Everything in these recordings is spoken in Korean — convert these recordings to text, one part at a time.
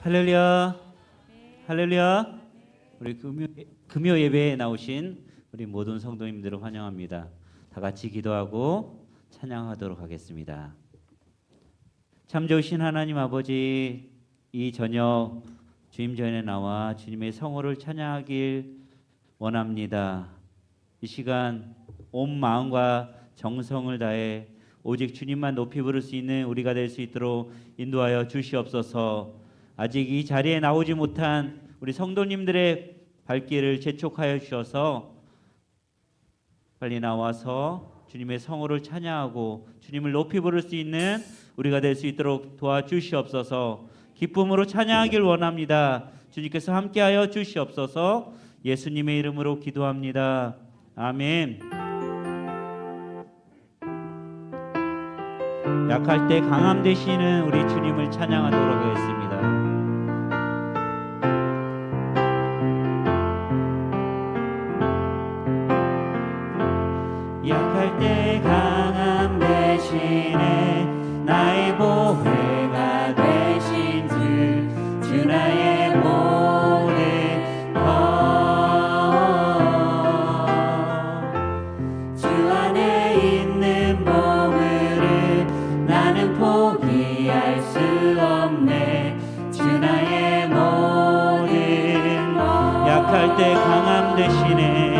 할렐루야, 할렐루야. 우리 금요 예배에 나오신 우리 모든 성도님들을 환영합니다. 다 같이 기도하고 찬양하도록 하겠습니다. 참 좋으신 하나님 아버지, 이 저녁 주님 전에 나와 주님의 성호를 찬양하길 원합니다. 이 시간 온 마음과 정성을 다해 오직 주님만 높이 부를 수 있는 우리가 될 수 있도록 인도하여 주시옵소서. 아직 이 자리에 나오지 못한 우리 성도님들의 발길을 재촉하여 주셔서 빨리 나와서 주님의 성호를 찬양하고 주님을 높이 부를 수 있는 우리가 될 수 있도록 도와주시옵소서. 기쁨으로 찬양하길 원합니다. 주님께서 함께하여 주시옵소서. 예수님의 이름으로 기도합니다. 아멘. 약할 때 강함 되시는 우리 주님을 찬양하도록 하겠습니다. 약할 때 강함 대신에 나의 보혜가 되신 주 나의 모든 것, 주 안에 있는 보물을 나는 포기할 수 없네. 주 나의 모든 것, 약할 때 강함 대신에,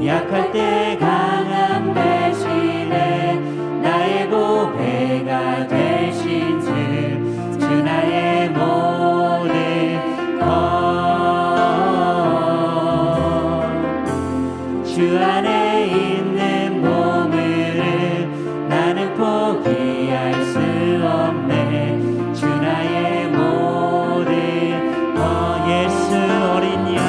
약할 때 강함 대신에 나의 보배가 되신 주 나의 모든 것, 주 안에 있는 보물을 나는 포기할 수 없네. 주 나의 모든 것, 예수 어린 양,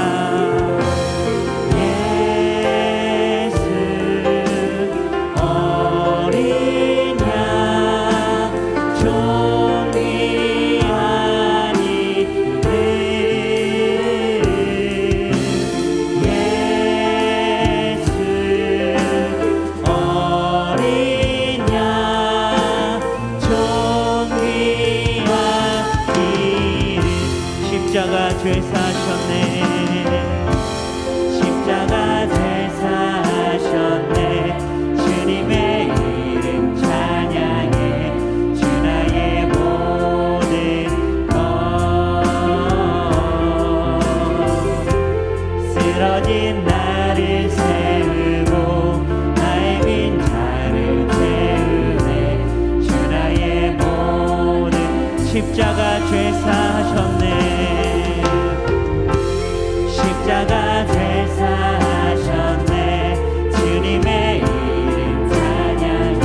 십자가 죄 사셨네. 십자가 죄 사셨네. 주님의 이름 찬양해. 주 나의 모든 것, 쓰러진 나를 세우고 나의 빈자를 채우네. 주 나의 모든, 십자가 죄 사셨네. 십자가 죄 사셨네. 주님의 이름 찬양해.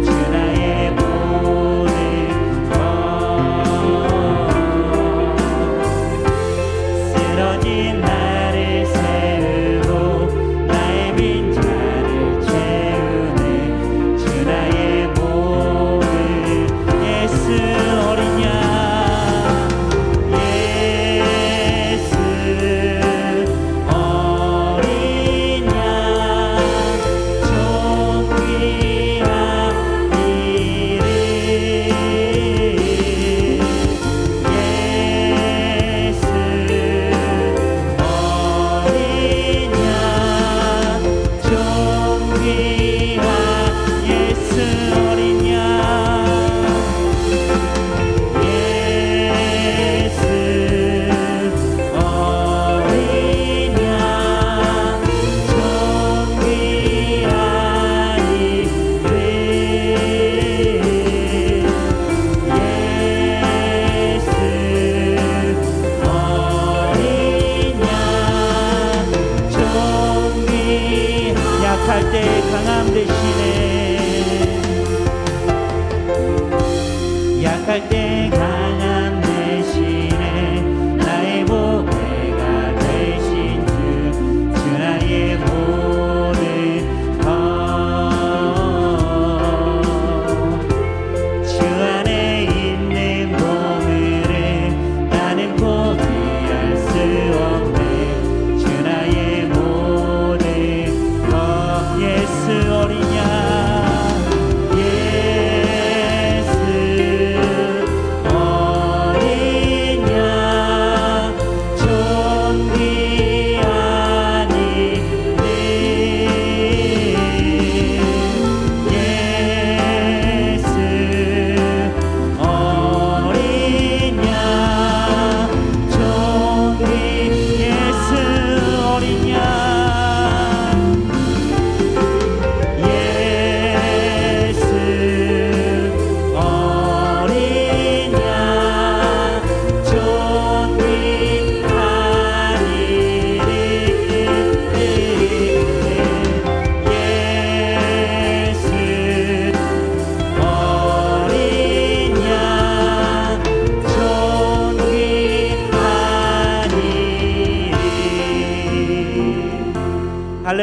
주 나의 모든 것, 쓰러진 나를 세우고 나의 빈자를 채우네. 주 나의 모든, 예수 어린 양, 약할 때 강함 대신에, 약할 때 강함 대신에 나의 보배가 되신 주 나의 모든 것, 주 안에 있는 보물을 나는 포기할 수 없네. 주 나의 모든 것, 예수 어린 양, 예수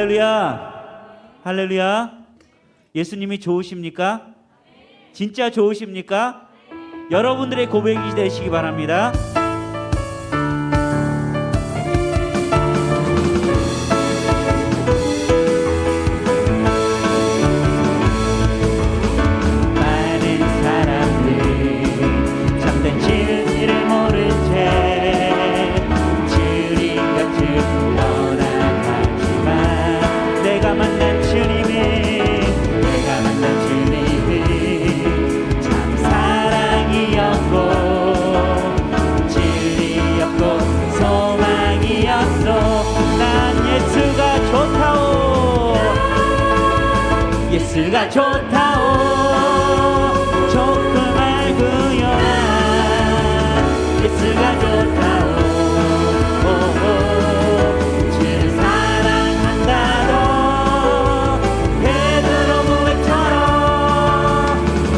할렐루야. 할렐루야. 예수님이 좋으십니까? 진짜 좋으십니까? 여러분들의 고백이 되시기 바랍니다. 예수가 좋다오. 좋고 말고요. 예수가 좋다오. 주를 사랑한다고 베드로 고백처럼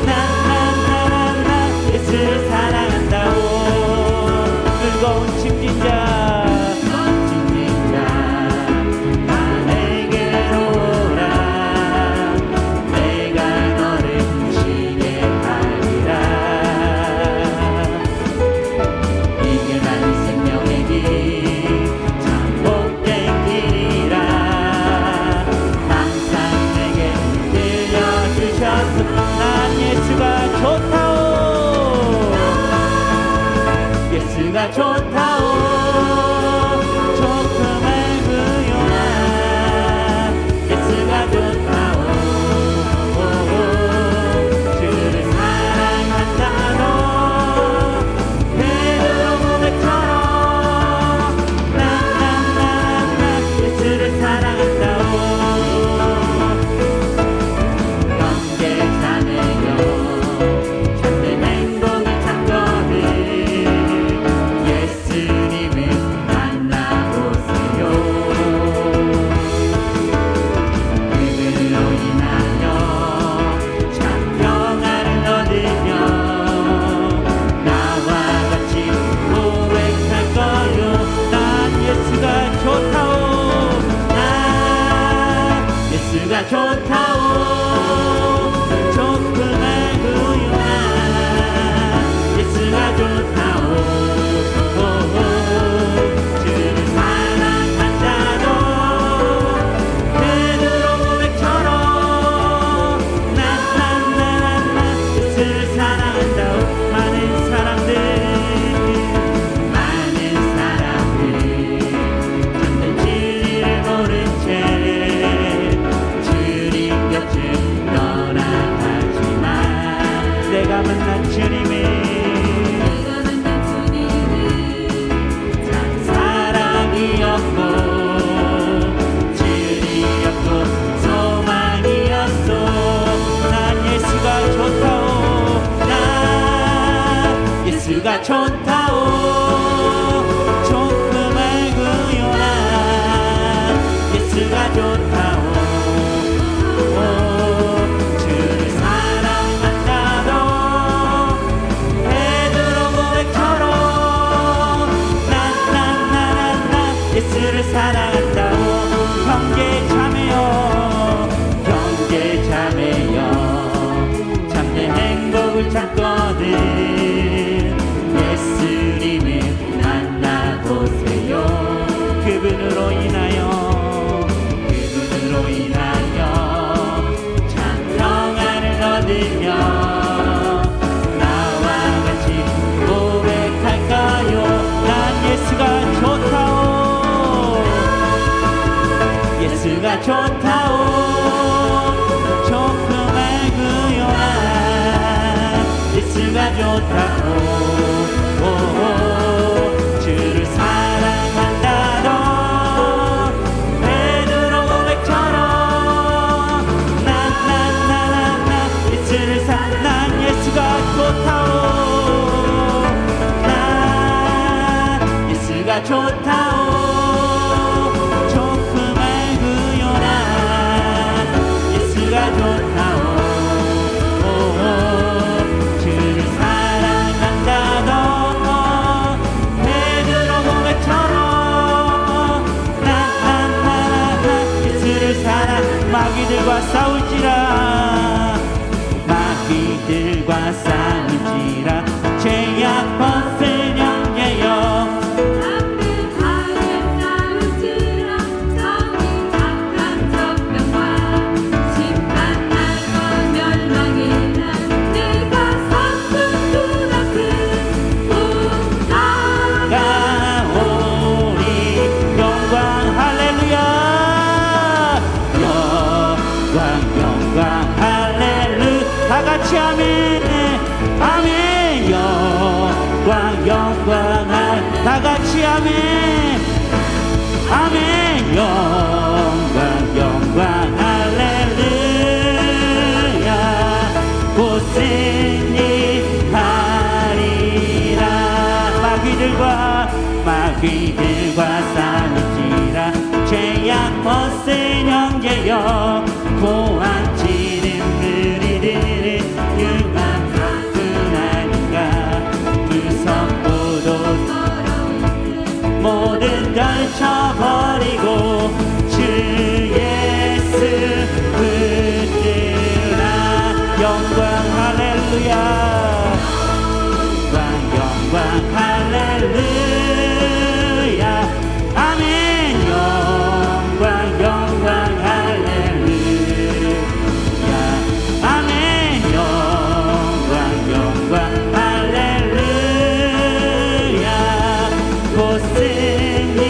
나나나나나 예수를 사랑한다오. 뜨거운 침진자 예수가 좋다오. 좋고 말고요. 예수가 좋다오. 주를 사랑한다고 베드로 고백처럼 나나나나 예수를 사랑한다오. 영계 자매여 참된 행복을 찾거든 예수님을 만나보세요. 그분으로 인하여 참 평안을 얻으며 나와 같이 고백할 거요. 난 예수가 좋다오. 난 예수가 좋다오. 좋고 말고요. 예수가 좋다오. 주를 사랑한다고 베드로 고백처럼 나나나나 예수를 사랑한다고. 많은 사람들 참된 진리를 모른 채 주님 곁을 떠나가지만 내가 만난 주님이 사랑이었고 진리였고 소망이었어. 난 예수가 좋다오. 난 예수가 좋다오. 좋고 말고요. 난 예수가 좋다오. 주를 사랑한다고 베드로 고백처럼 나나나나나 예수를 사랑한다고. 형제 자매여 형제 자매여 참된 행복을 찾거든 예수님을 만나보세요. 그분으로 인하여 참 평안을 얻으며 나와 같이 고백할까요. 난 예수가 좋다오. 예수가 좋다오. 좋고 말고요. 난 예수가 좋다오. 주를 사랑한다고 베드로 고백처럼 나나나나 예수를 난 예수가 좋다오. 난 예수가 좋다오. 좋고 말고요. 난 예수가 좋다오. 주를 사랑한다고 베드로 고백처럼 나나나나 예수를 싸울지라 마귀들과 싸울지라 죄악 벗은 형제여 다같이 아멘 아멘 영광 영광 할렐루야 곧 승리하리라 마귀들과 싸울지라 죄악 벗은 형제여 고한 지름 그리들을 융한 하나님과 그 선포도 모든 걸쳐버리고 주 예수 붙들라 영광 할렐루야 영광 할렐루야 아멘 영광 영광 할렐루야 아멘 영광 영광 할렐루야 곧 승리하리라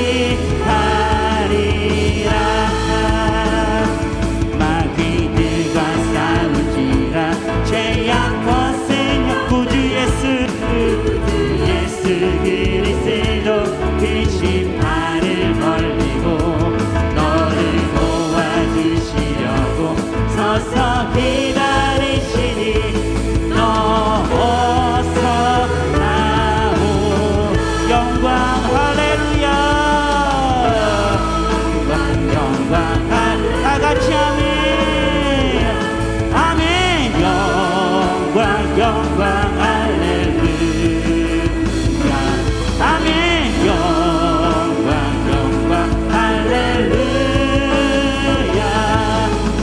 마귀들과 싸울지라 죄악 벗은 구주 예수 그리스도 그 심판을 벌리고 너를 도와주시려고 서서 기다리시니 너 어서 나오 영광 할렐루야 영광 다같이 아멘 아멘 영광 영광 할렐루야 아멘 영광 영광 할렐루야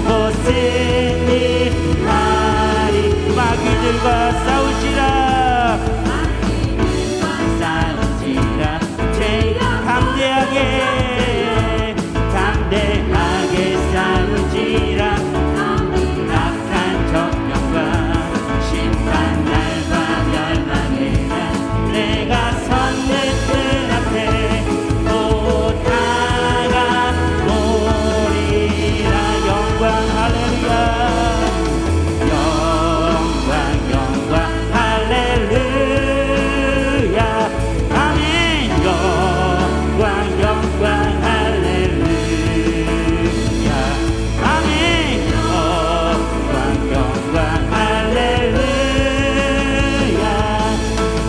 곧 승리하리 마귀들과 싸울지라 담대하게 싸울지라 악한 적명과 심판 날과 멸망의 날 내가 섰는 그 앞에 또 다가오리라 영광 할렐루야 영광 영광 할렐루야 아멘 영광 영광 할렐루야 아멘 영광 영광 할렐루야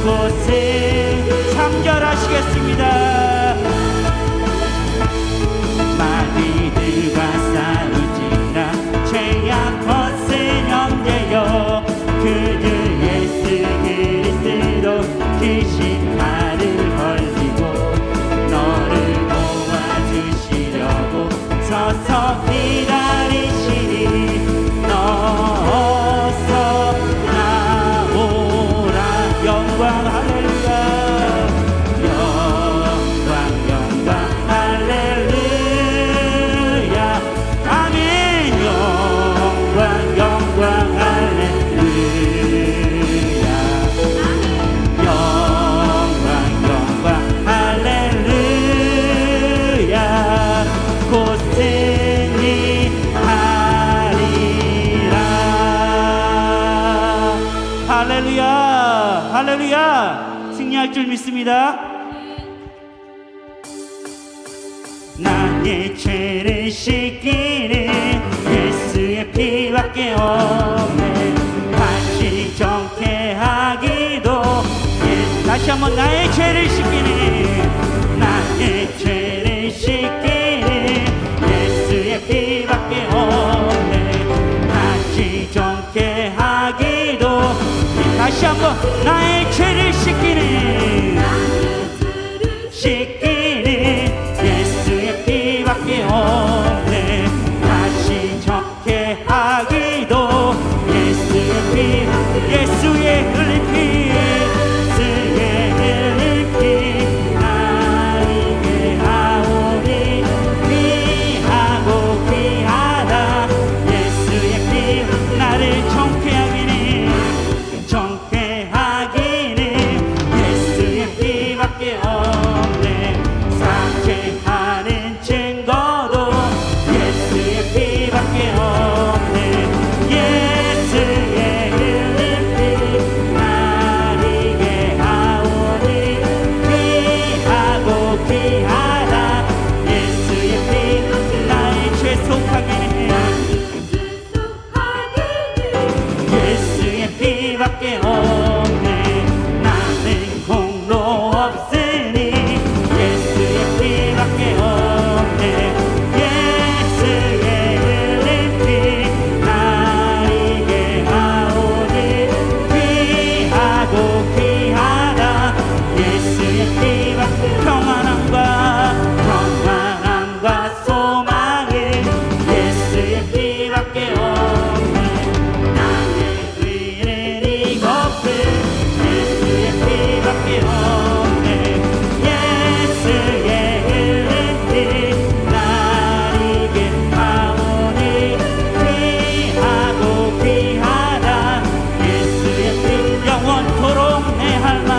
곳은 3절 하시겠습니다 마귀들과 싸울지라 죄악 벗은 형제여 그들 예수 그리스도 그 심판을 벌리고 너를 도와주시려고 서서 기다리시니 너 어서 나오라 영광 할렐루야 영광 영광 할렐루야 아멘 영광 영광 할렐루야 영광 영광 할렐루야 곧 승리하리라 할렐루야 할렐루야 승리할 줄 믿습니다 나의 죄를 씻기는 예수의 피밖에 없네 다시 정케하기도 다시 한번 나의 죄를 씻기는 나의 죄를 씻기는 예수의 피밖에 없네 다시 정케하기도 다시 한번 나의 죄를 씻기는 예수의 피밖에 없네 다시 정케하기도 피밖에 없네. 나의 의는 이것뿐 예수의 피밖에 없네. 예수의 흘린 피 날 이게 하오니 귀하고 귀하다. 예수의 피 영원토록 내 할만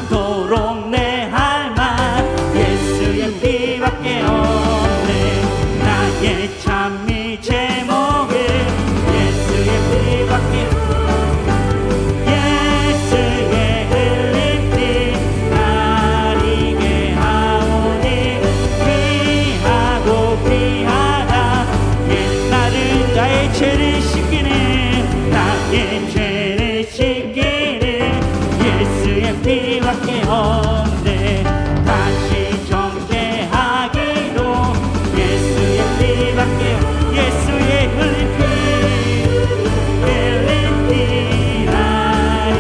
도록 내 할만 예수의 피밖에 없네. 나의 찬미 제목은 예수의 피밖에 예수의 흘린 피 날 이게 하오니 귀하고 귀하다. 나를 나의 죄를 씻기는 나의 죄를 씻기는 예수의 피밖에 없네. 다시 정죄하기도 예수의 피밖에 예수의 흘린 피 날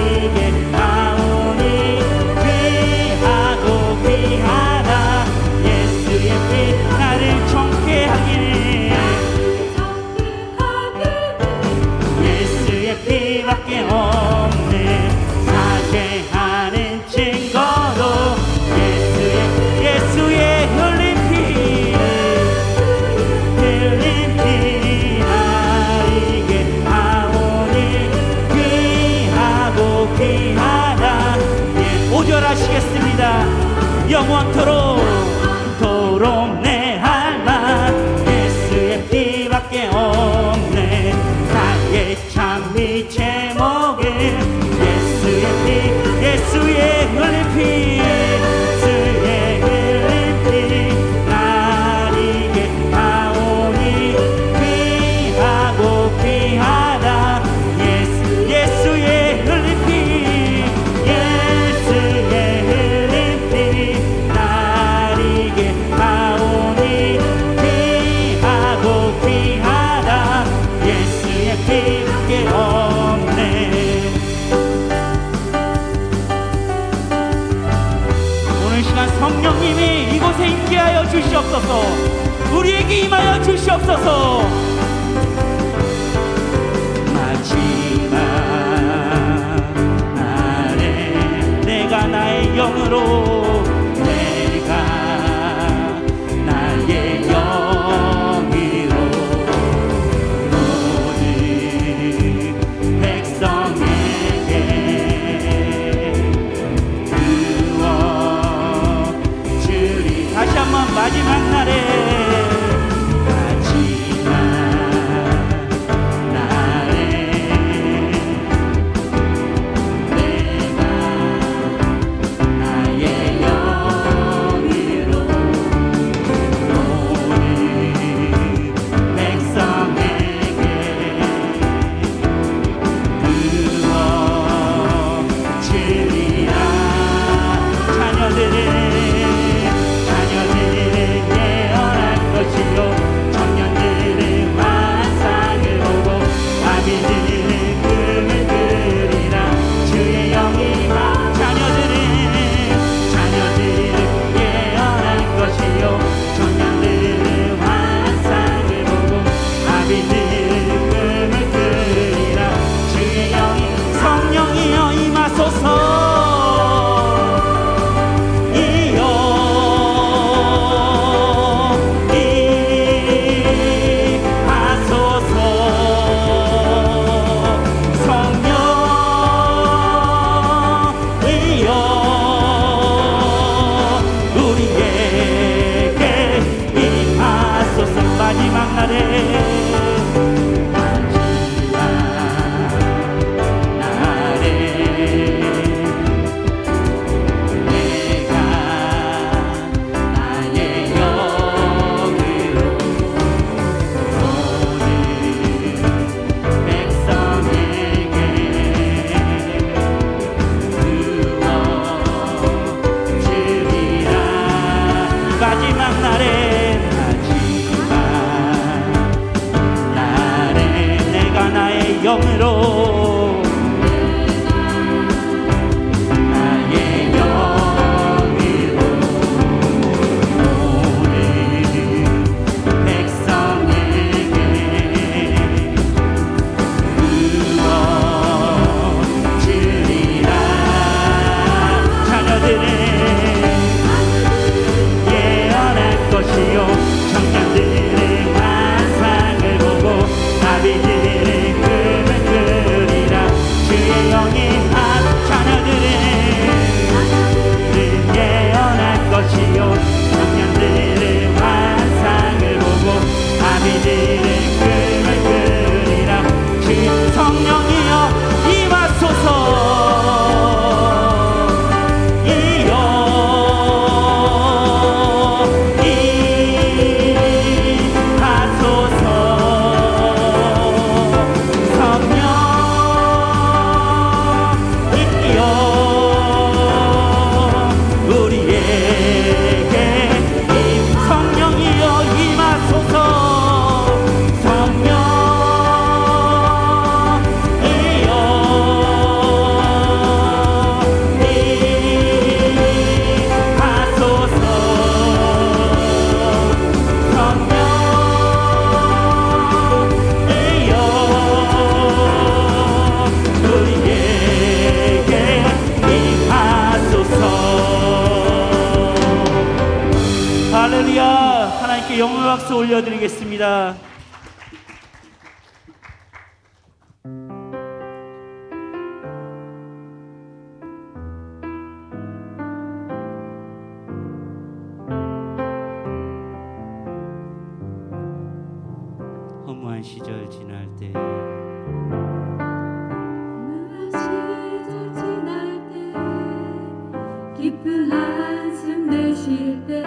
이게 하오니 귀하고 귀하다. 예수의 피 나를 정죄하기는 예수의 피밖에 없네. 사죄하는 증거도 예수의 흘린 피 날 이게 하오니 귀하고 귀하다. 오절하시겠습니다. 영원토록 도록 내 할만 예수의 피밖에 없네. 나의 찬미 제목은 예수의 피 예수의 흘린 피 예수의 흘린 피 날 이게 하오니 귀하고 귀하다. 예수의 흘린 피 예수의 흘린 피 날 이게 하오니 귀하고 귀하다. 예수의 피밖에 없네. 오늘 시간 성령님이 이곳에 임재하여 주시옵소서. 우리에게 임하여 주시옵소서. 마지막 날에 내가 나의 영으로 내가 나의 영으로 모든 백성에게 주리. 다시 한번 마지막 날에 영으로 나의 영으로 모든 백성에게 올려드리겠습니다. 허무한 시절 지날 때 깊은 한숨 내쉴 때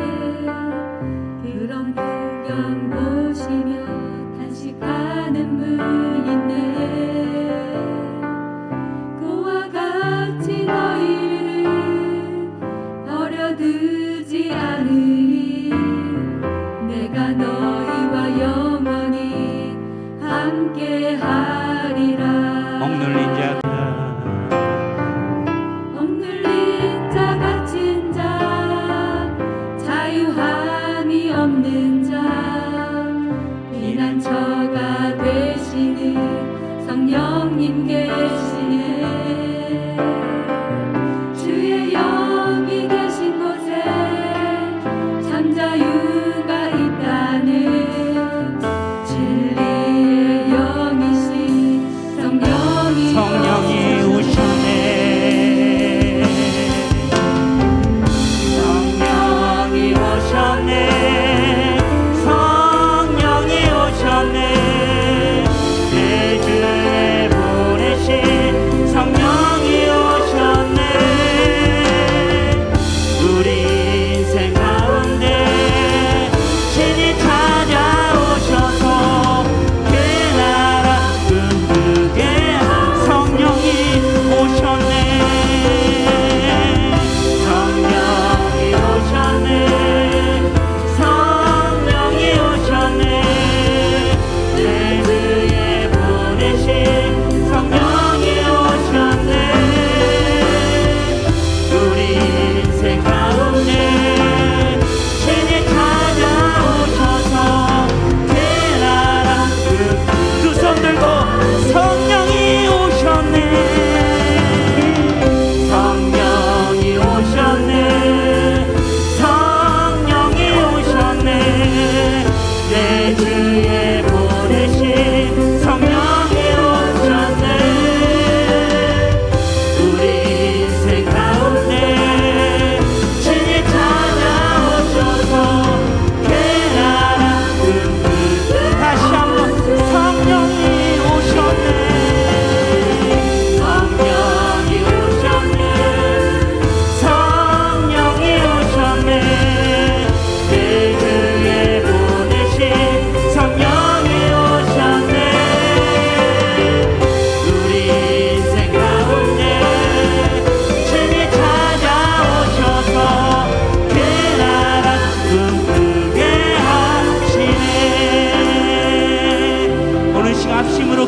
그런 풍경 보시며 탄식하는 분인데 그와 같이 너희를 버려두지 않으리 내가 너희와 영원히 함께하리라. 억눌린 자가 없는 자 피난처가 되시는 성령님 계시네. 주의 영이 계신 곳에 잠자유가 있다는 진리의 영이신 성령이 오셨네. 성령이 오셨네.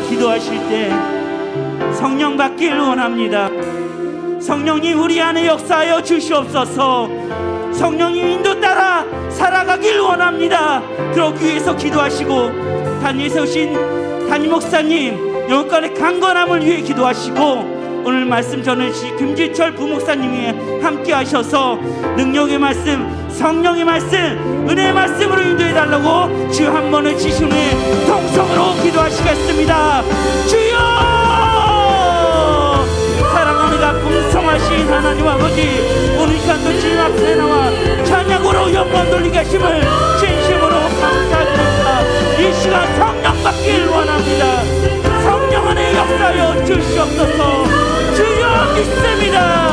기도하실 때 성령 받기를 원합니다. 성령님 우리 안에 역사하여 주시옵소서. 성령님 인도 따라 살아가길 원합니다. 그러기 위해서 기도하시고 단위에 세우신 담임 목사님 영혼간의 강건함을 위해 기도하시고 오늘 말씀 전해주신 김지철 부목사님이 함께 하셔서 능력의 말씀, 성령의 말씀, 은혜의 말씀으로 인도해달라고 주여 한 번을 지신 후에 통성으로 기도하시겠습니다. 주여! 사랑하는 가 풍성하신 하나님 아버지, 오늘 시간도 주님 앞에 나와 찬양으로 영광 돌리게 하심을 진심으로 감사드립니다. 이 시간 성령 받기를 원합니다. 성령 안에 역사하여 주시옵소서. 주여 믿습니다.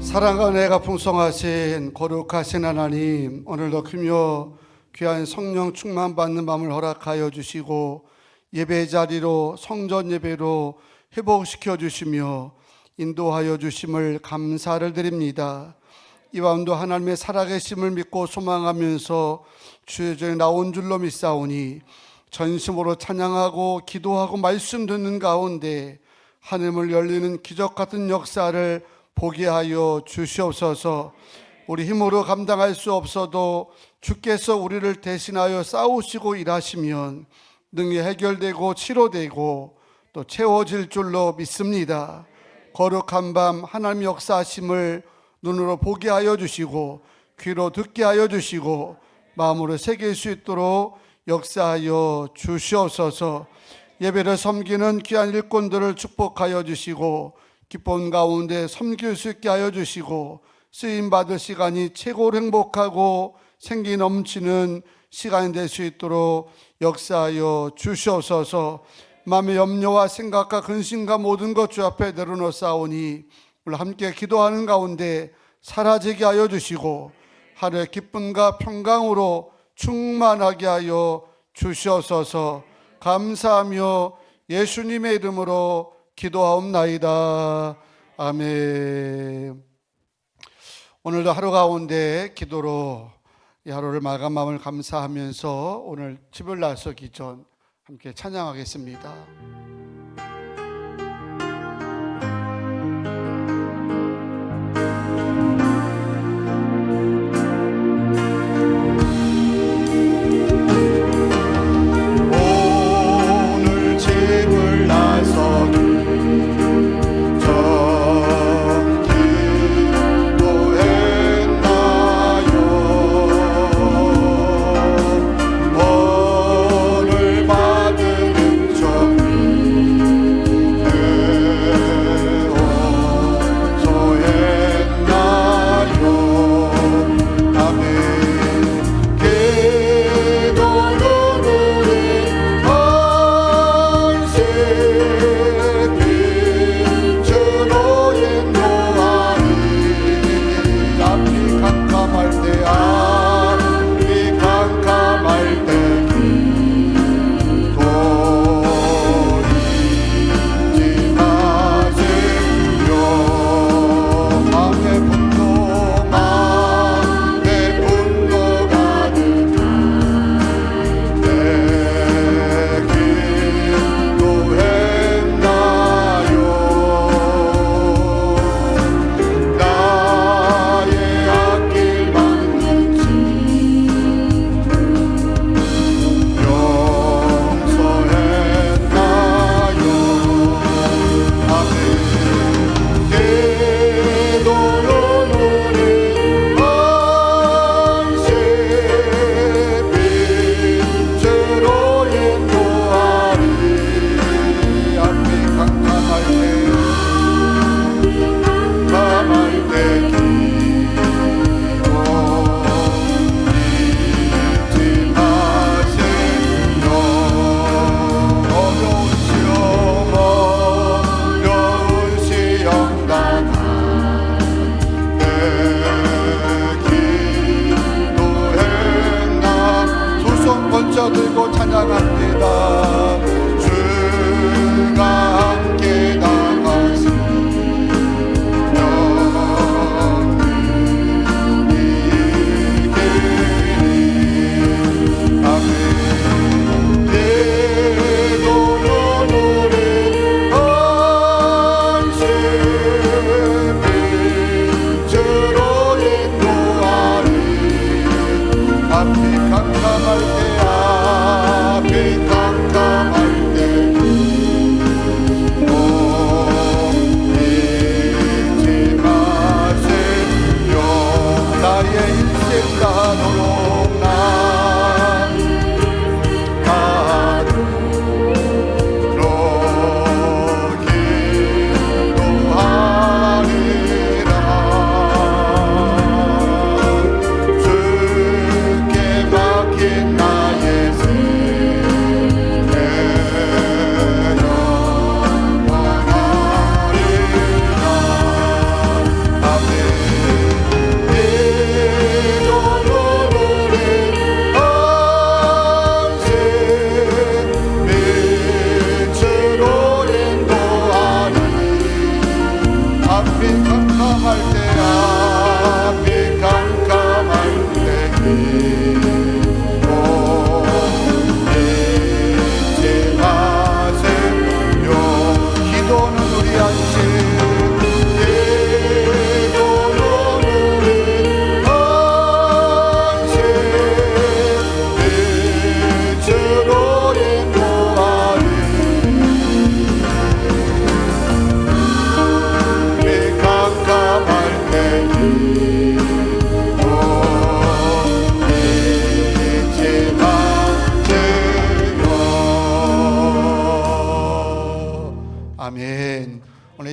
사랑과 은혜가 풍성하신 거룩하신 하나님, 오늘도 크며 귀한 성령 충만받는 마음을 허락하여 주시고 예배 자리로 성전 예배로 회복시켜 주시며 인도하여 주심을 감사를 드립니다. 이 밤도 하나님의 살아계심을 믿고 소망하면서 주의 전에 나온 줄로 믿사오니 전심으로 찬양하고 기도하고 말씀 듣는 가운데 하늘을 열리는 기적 같은 역사를 보게 하여 주시옵소서. 우리 힘으로 감당할 수 없어도 주께서 우리를 대신하여 싸우시고 일하시면 능히 해결되고 치료되고 또 채워질 줄로 믿습니다. 거룩한 밤 하나님 역사하심을 눈으로 보게 하여 주시고 귀로 듣게 하여 주시고 마음으로 새길 수 있도록 역사하여 주시옵소서. 예배를 섬기는 귀한 일꾼들을 축복하여 주시고 기쁨 가운데 섬길 수 있게 하여 주시고 쓰임받을 시간이 최고로 행복하고 생기 넘치는 시간이 될 수 있도록 역사하여 주시옵소서. 마음의 염려와 생각과 근심과 모든 것 주 앞에 내려놓사오니 오늘 함께 기도하는 가운데 사라지게 하여 주시고 하루의 기쁨과 평강으로 충만하게 하여 주시옵소서. 감사하며 예수님의 이름으로 기도하옵나이다. 아멘. 오늘도 하루 가운데 기도로 이 하루를 마감함을 감사하면서 오늘 집을 나서기 전 함께 찬양하겠습니다. 오늘 집을 나서기 오늘 받은 적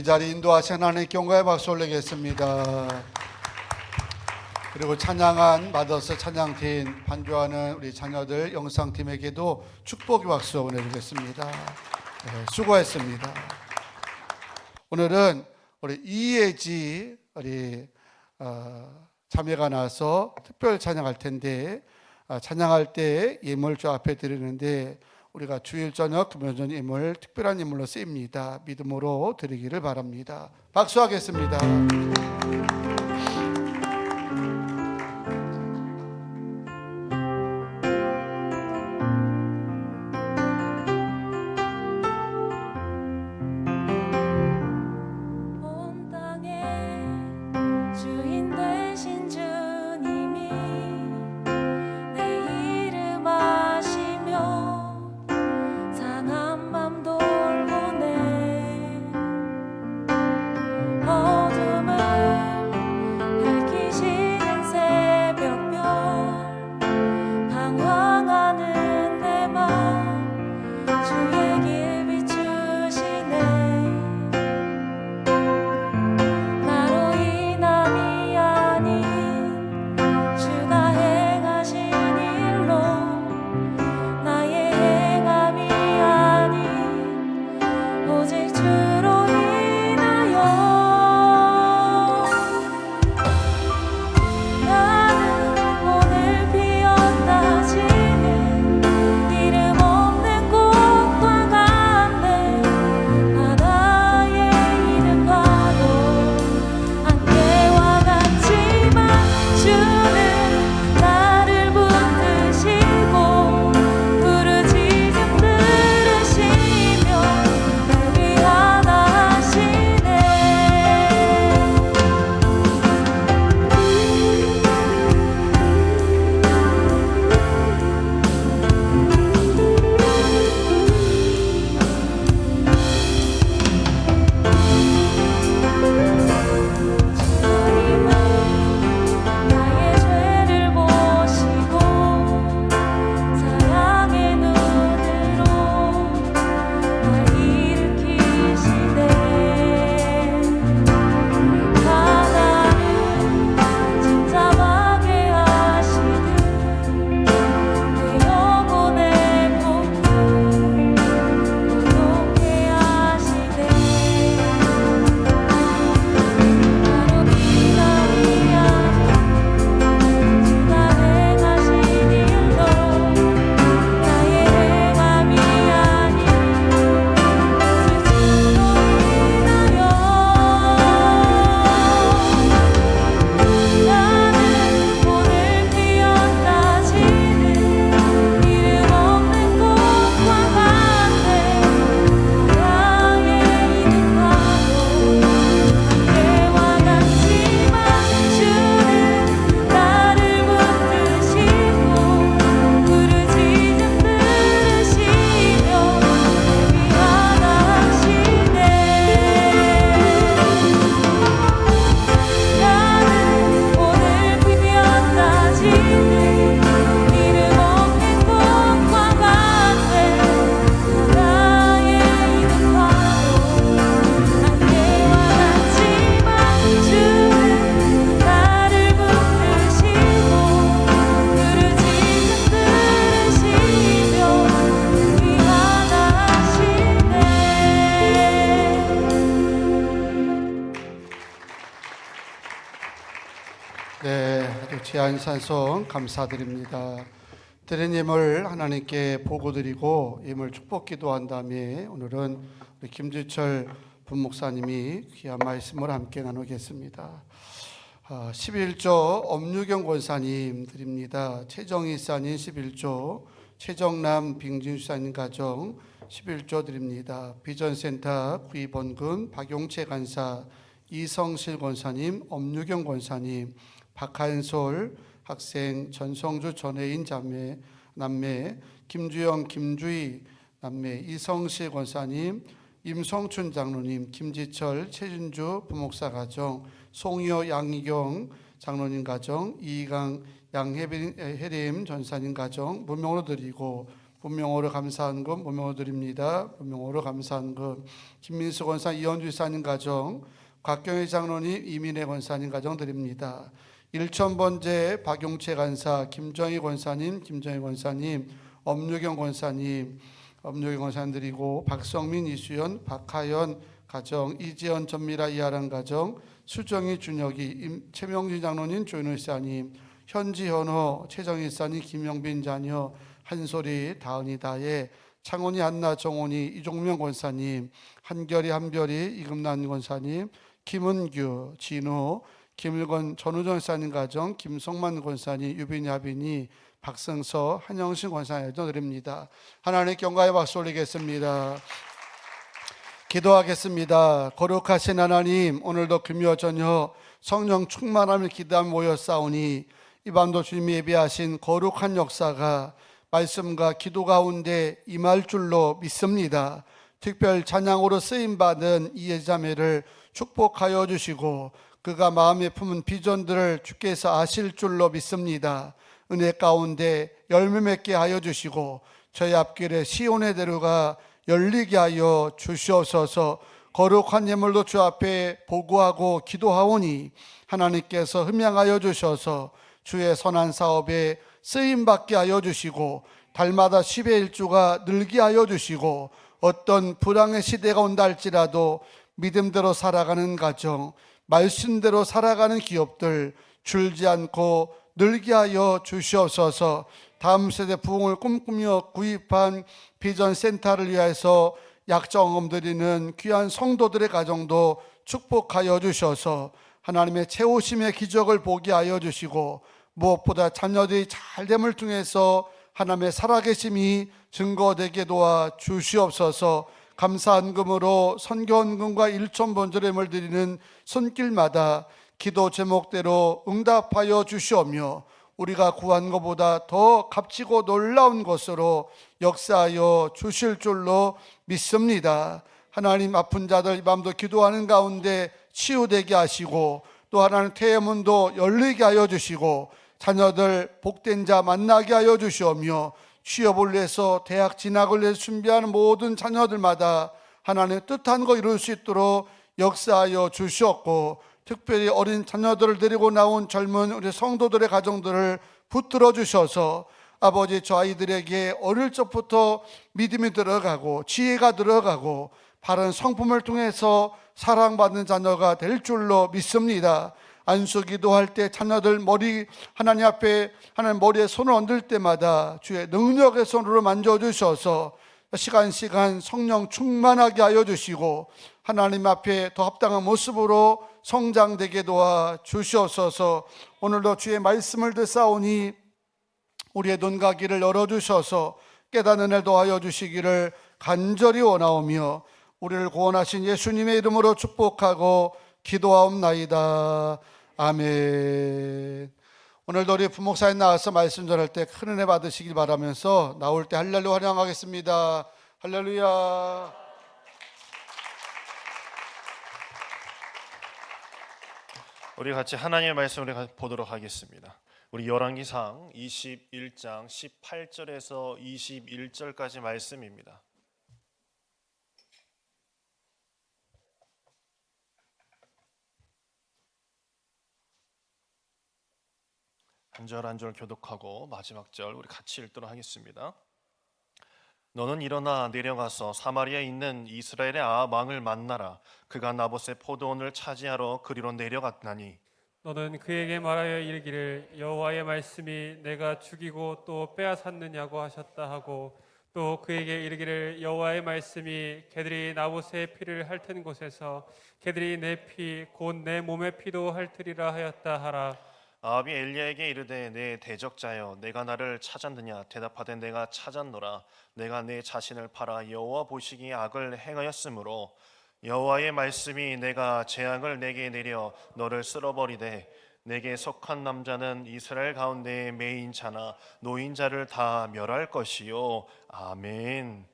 우리 자리 인도하신 하나님께 영광의 박수 올리겠습니다. 그리고 찬양한 마더스 찬양팀 반주하는 우리 자녀들 영상팀에게도 축복의 박수 보내드리겠습니다. 네, 수고했습니다. 오늘은 우리 이예지 우리 자매가 나와서 특별 찬양할 텐데 찬양할 때 예물 저 앞에 드리는데 우리가 주일 저녁 금요일 예물 특별한 예물로 쓰입니다. 믿음으로 드리기를 바랍니다. 박수하겠습니다. 온 땅의 주인 되신 주님이 내 이름 아시며 상한 맘 돌보네. 어둠을 밝히시는 새벽별 방황하는 내 맘 주의 길 비추시네. 나로 인함이 아닌 주가 행하신 일로 나의 행함이 아닌 오직 주로 인하여 나는 오늘 피었다 지는 이름 없는 꽃과 같네. 바다의 이름과도 안개와 같지만 주는 나를 붙드시고 부르짖음 들으시며 날 위하다 하시네. 주님은 나의 죄를 보시고 사랑의 눈으로 날 일으키시네. 바다를 침잠하게 하시듯 내 영혼의 폭풍 고독해 하시네. 나로 인하여 주가 행하신 일로 나의 행함이 아닌 오직 주로 인하여 나는 오늘 피었다 지는 이름 없는 꽃과 같네. 바다의 이름과도 안개와 같지만 주는 나를 붙드시고 부르짖음 들으시며 날 위하다 하시네. 나는 오늘 피었다 지는 이름 없는 꽃과 같네. 바다의 이름과도 안개와 같지만 주는 나를 붙드시고 부르짖음 들으시며 위하다 하시네. 네, 아주 귀한 찬송 감사드립니다. 드린 예물 하나님께 보고 드리고 예물 축복 기도한 다음에 오늘은 우리 김주철 분목사님이 귀한 말씀을 함께 나누겠습니다. 11조 엄유경 권사님 드립니다. 최정희 사님 11조, 최정남 빙진수사님 가정 11조 드립니다. 비전센터 구입원군 박용채 간사, 이성실 권사님, 엄유경 권사님, 박한솔 학생, 전성주 전혜인 자매 남매, 김주영 김주희 남매, 이성실 권사님, 임성춘 장로님, 김지철 최진주 부목사 가정, 송이호 양희경 장로님 가정, 이강 양혜림 전사님 가정 무명으로 드리고 본명호로 감사한금 본명호 드립니다. 본명호로 감사한금 김민수 권사 이현주 지사님 가정, 곽경희 장로님 이민혜 권사님 가정 드립니다. 일천번제 박용채 간사, 김정희 권사님, 엄유경 권사님 드리고 박성민, 이수연, 박하연 가정, 이재현, 전미라, 이하란 가정, 수정희, 준혁이, 최명진 장로님, 조인호 지사님, 현지, 현호, 최정희 지사님, 김영빈 자녀, 한솔이, 다은이, 다혜, 창원이, 한나, 정원이, 이종명 권사님, 한결이, 한별이, 이금란 권사님, 김은규, 진우, 김일건, 전우정 지사님 가정, 김성만 권사님, 유빈이, 하빈이, 박승서, 한영신 권사님 드립니다. 하나님 경가의 박수 올리겠습니다. 기도하겠습니다. 거룩하신 하나님, 오늘도 금요 저녁 성령 충만함을 기도하며 모였사오니 이 밤도 주님이 예비하신 거룩한 역사가 말씀과 기도 가운데 임할 줄로 믿습니다. 특별 찬양으로 쓰임받은 이 예자매를 축복하여 주시고 그가 마음에 품은 비전들을 주께서 아실 줄로 믿습니다. 은혜 가운데 열매 맺게 하여 주시고 저희 앞길에 시온의 대로가 열리게 하여 주시옵소서. 거룩한 예물도 주 앞에 보고하고 기도하오니 하나님께서 흠양하여 주셔서 주의 선한 사업에 쓰임받게 하여 주시고 달마다 10의 1주가 늘게 하여 주시고 어떤 불황의 시대가 온다 할지라도 믿음대로 살아가는 가정, 말씀대로 살아가는 기업들 줄지 않고 늘게 하여 주시옵소서. 다음 세대 부흥을 꿈꾸며 구입한 비전 센터를 위해서 약정금 드리는 귀한 성도들의 가정도 축복하여 주셔서 하나님의 채우심의 기적을 보게 하여 주시고 무엇보다 자녀들이 잘됨을 통해서 하나님의 살아계심이 증거되게 도와 주시옵소서. 감사한금으로 선교헌금과 일천번제를 드리는 손길마다 기도 제목대로 응답하여 주시오며 우리가 구한 것보다 더 값지고 놀라운 것으로 역사하여 주실 줄로 믿습니다. 하나님, 아픈 자들 이 밤도 기도하는 가운데 치유되게 하시고 또 하나님 태문도 열리게 하여 주시고 자녀들 복된 자 만나게 하여 주시오며 취업을 위해서 대학 진학을 위해서 준비하는 모든 자녀들마다 하나님의 뜻한 거 이룰 수 있도록 역사하여 주시옵고 특별히 어린 자녀들을 데리고 나온 젊은 우리 성도들의 가정들을 붙들어 주셔서 아버지, 저 아이들에게 어릴 적부터 믿음이 들어가고 지혜가 들어가고 바른 성품을 통해서 사랑받는 자녀가 될 줄로 믿습니다. 안수기도 할 때 자녀들 머리 하나님 앞에 하나님 머리에 손을 얹을 때마다 주의 능력의 손으로 만져주셔서 시간 성령 충만하게 하여 주시고 하나님 앞에 더 합당한 모습으로 성장되게 도와 주시옵소서. 오늘도 주의 말씀을 듣사오니 우리의 눈과 귀를 열어주셔서 깨닫는 일 도하여 주시기를 간절히 원하오며 우리를 구원하신 예수님의 이름으로 축복하고 기도하옵나이다. 아멘. 오늘도 우리 부목사님 나와서 말씀 전할 때 큰 은혜 받으시길 바라면서 나올 때 할렐루야 환영하겠습니다. 할렐루야. 우리 같이 하나님의 말씀을 보도록 하겠습니다. 우리 열왕기상 21장 18절에서 21절까지 말씀입니다. 한 절 한 절 교독하고 마지막 절 우리 같이 읽도록 하겠습니다. 너는 일어나 내려가서 사마리아에 있는 이스라엘의 아합 왕을 만나라. 그가 나봇의 포도원을 차지하러 그리로 내려갔나니 너는 그에게 말하여 이르기를 여호와의 말씀이 내가 죽이고 또 빼앗았느냐고 하셨다 하고 또 그에게 이르기를 여호와의 말씀이 개들이 나봇의 피를 핥은 곳에서 개들이 내 피 곧 내 몸의 피도 핥으리라 하였다 하라. 아합이 엘리야에게 이르되 내 대적자여 내가 나를 찾았느냐. 대답하되 내가 찾았노라. 내가 내 자신을 팔아 여호와 보시기에 악을 행하였으므로 여호와의 말씀이 내가 재앙을 내게 내려 너를 쓸어버리되 내게 속한 남자는 이스라엘 가운데 매인자나 노인자를 다 멸할 것이요. 아멘.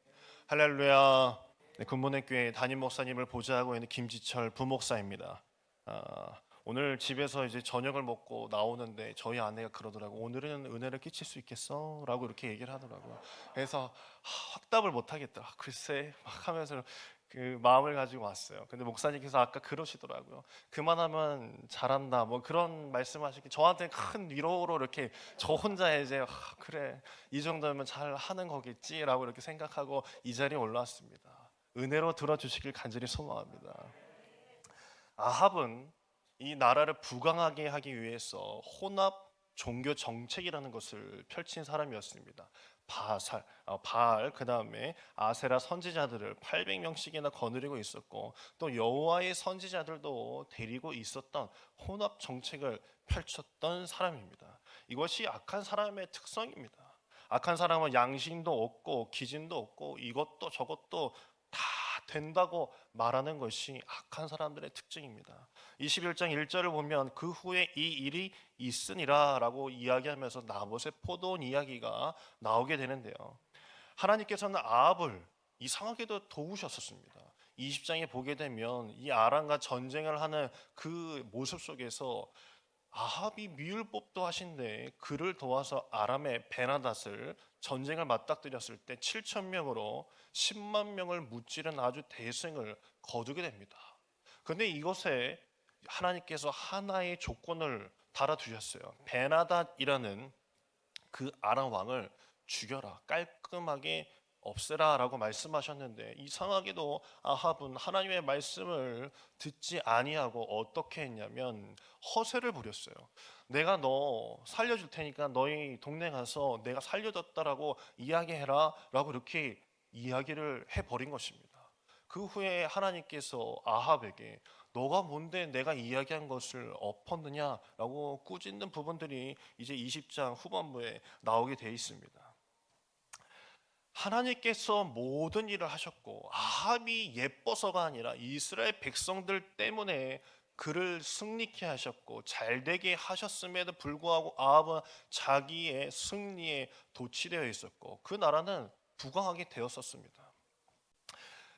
할렐루야. 네, 금문의 교회 담임 목사님을 보좌하고 있는 김지철 부목사입니다. 오늘 집에서 이제 저녁을 먹고 나오는데 저희 아내가 그러더라고. 오늘은 은혜를 끼칠 수 있겠어? 라고 이렇게 얘기를 하더라고요. 그래서 확답을 못 하겠다. 글쎄 막 하면서 그 마음을 가지고 왔어요. 근데 목사님께서 아까 그러시더라고요. 그만하면 잘한다. 뭐 그런 말씀하시기 저한테 큰 위로로 이렇게 저 혼자 이제 그래 이 정도면 잘 하는 거겠지라고 이렇게 생각하고 이 자리에 올라왔습니다. 은혜로 들어주시길 간절히 소망합니다. 아합은 이 나라를 부강하게 하기 위해서 혼합 종교 정책이라는 것을 펼친 사람이었습니다. 바알, 그 다음에 아세라 선지자들을 800명씩이나 거느리고 있었고 또 여호와의 선지자들도 데리고 있었던 혼합 정책을 펼쳤던 사람입니다. 이것이 악한 사람의 특성입니다. 악한 사람은 양심도 없고 기준도 없고 이것도 저것도 다 된다고 말하는 것이 악한 사람들의 특징입니다. 21장 1절을 보면 그 후에 이 일이 있으니라 라고 이야기하면서 나봇의 포도원 이야기가 나오게 되는데요. 하나님께서는 아합을 이상하게도 도우셨었습니다. 20장에 보게 되면 이 아람과 전쟁을 하는 그 모습 속에서 아합이 미울 법도 하신데 그를 도와서 아람의 베나닷을 전쟁을 맞닥뜨렸을 때 7천 명으로 10만 명을 무찌른 아주 대승을 거두게 됩니다. 그런데 이것에 하나님께서 하나의 조건을 달아두셨어요. 베나닷이라는 그 아람 왕을 죽여라, 깔끔하게 없애라 라고 말씀하셨는데 이상하게도 아합은 하나님의 말씀을 듣지 아니하고 어떻게 했냐면 허세를 부렸어요. 내가 너 살려줄 테니까 너희 동네 가서 내가 살려줬다라고 이야기해라 라고 이렇게 이야기를 해버린 것입니다. 그 후에 하나님께서 아합에게 너가 뭔데 내가 이야기한 것을 엎었느냐라고 꾸짖는 부분들이 이제 20장 후반부에 나오게 되어 있습니다. 하나님께서 모든 일을 하셨고 아합이 예뻐서가 아니라 이스라엘 백성들 때문에 그를 승리케 하셨고 잘되게 하셨음에도 불구하고 아합은 자기의 승리에 도취되어 있었고 그 나라는 부강하게 되었었습니다.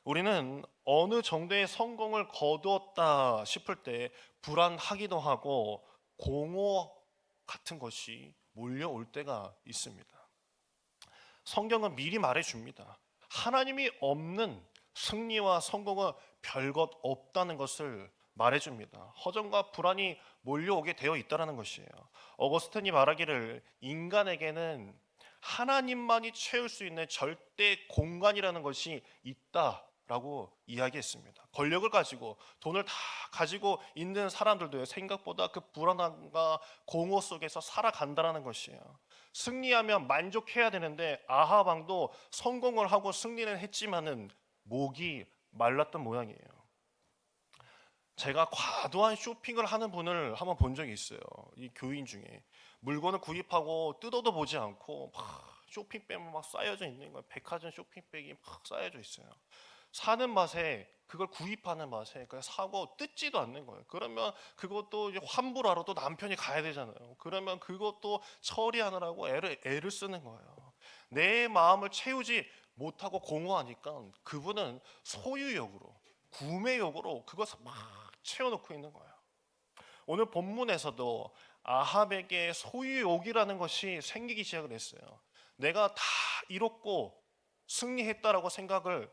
우리는 어느 정도의 성공을 거두었다 싶을 때 불안하기도 하고 공허 같은 것이 몰려올 때가 있습니다. 성경은 미리 말해줍니다. 하나님이 없는 승리와 성공은 별것 없다는 것을 말해줍니다. 허전과 불안이 몰려오게 되어 있다는 것이에요. 어거스틴이 말하기를 인간에게는 하나님만이 채울 수 있는 절대 공간이라는 것이 있다라고 이야기했습니다. 권력을 가지고 돈을 다 가지고 있는 사람들도 생각보다 그 불안함과 공허 속에서 살아간다는 것이에요. 승리하면 만족해야 되는데 아합 왕도 성공을 하고 승리는 했지만은 목이 말랐던 모양이에요. 제가 과도한 쇼핑을 하는 분을 한번 본 적이 있어요. 이 교인 중에 물건을 구입하고 뜯어도 보지 않고 막 쇼핑백만 막 쌓여져 있는 거예요. 백화점 쇼핑백이 막 쌓여져 있어요. 사는 맛에 그걸 구입하는 맛에 그냥 사고 뜯지도 않는 거예요. 그러면 그것도 이제 환불하러 또 남편이 가야 되잖아요. 그러면 그것도 처리하느라고 애를 쓰는 거예요. 내 마음을 채우지 못하고 공허하니까 그분은 소유욕으로 구매욕으로 그것을 막 채워놓고 있는 거예요. 오늘 본문에서도 아합에게 소유욕이라는 것이 생기기 시작을 했어요. 내가 다 이뤘고 승리했다라고 생각을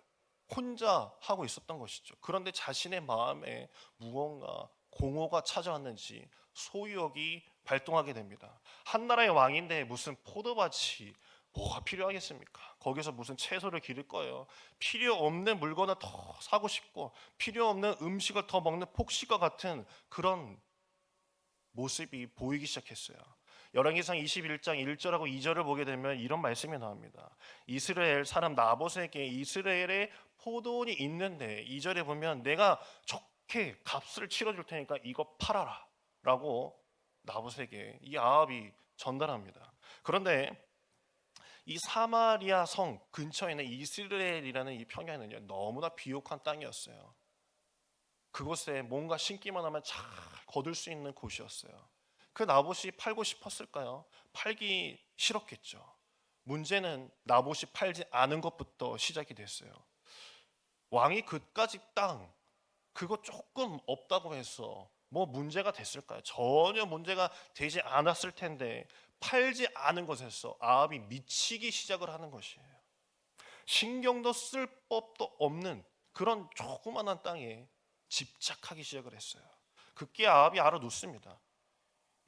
혼자 하고 있었던 것이죠. 그런데 자신의 마음에 무언가 공허가 찾아왔는지 소유욕이 발동하게 됩니다. 한 나라의 왕인데 무슨 포도밭이 뭐가 필요하겠습니까? 거기서 무슨 채소를 기를 거예요. 필요 없는 물건을 더 사고 싶고 필요 없는 음식을 더 먹는 폭식과 같은 그런 모습이 보이기 시작했어요. 열왕기상 21장 1절하고 2절을 보게 되면 이런 말씀이 나옵니다. 이스라엘 사람 나봇에게 이스라엘의 포도원이 있는데 2절에 보면 내가 좋게 값을 치러줄 테니까 이거 팔아라 라고 나봇에게 이 아합이 전달합니다. 그런데 이 사마리아 성 근처에 있는 이스라엘이라는 이 평야는요 너무나 비옥한 땅이었어요. 그곳에 뭔가 심기만 하면 잘 거둘 수 있는 곳이었어요. 그 나봇이 팔고 싶었을까요? 팔기 싫었겠죠. 문제는 나봇이 팔지 않은 것부터 시작이 됐어요. 왕이 그까지 땅 그거 조금 없다고 해서 뭐 문제가 됐을까요? 전혀 문제가 되지 않았을 텐데 팔지 않은 것에서 아합이 미치기 시작을 하는 것이에요. 신경도 쓸 법도 없는 그런 조그만한 땅에 집착하기 시작을 했어요. 그게 아합이 알아놓습니다.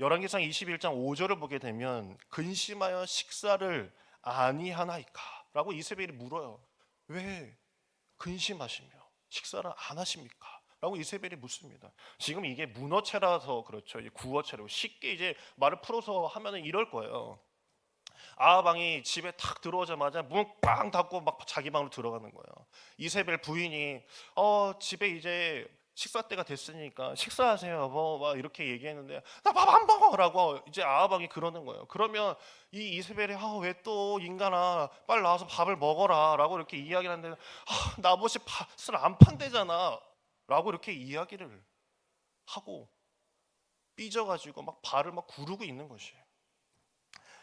열왕기상 21장 5절을 보게 되면 근심하여 식사를 아니하나이까? 라고 이세벨이 물어요. 왜 근심하시며 식사를 안 하십니까? 라고 이세벨이 묻습니다. 지금 이게 문어체라서 그렇죠. 이제 구어체로 쉽게 이제 말을 풀어서 하면은 이럴 거예요. 아합왕이 집에 탁 들어오자마자 문 꽝 닫고 막 자기 방으로 들어가는 거예요. 이세벨 부인이 집에 이제 식사 때가 됐으니까 식사하세요 여보 막 이렇게 얘기했는데 나 밥 안 먹어라고 이제 아합왕이 그러는 거예요. 그러면 이 이세벨이 왜 또 인간아 빨리 나와서 밥을 먹어라라고 이렇게 이야기를 하는데 나봇이 밭을 안 판대잖아 라고 이렇게 이야기를 하고 삐져가지고 막 발을 막 구르고 있는 것이에요.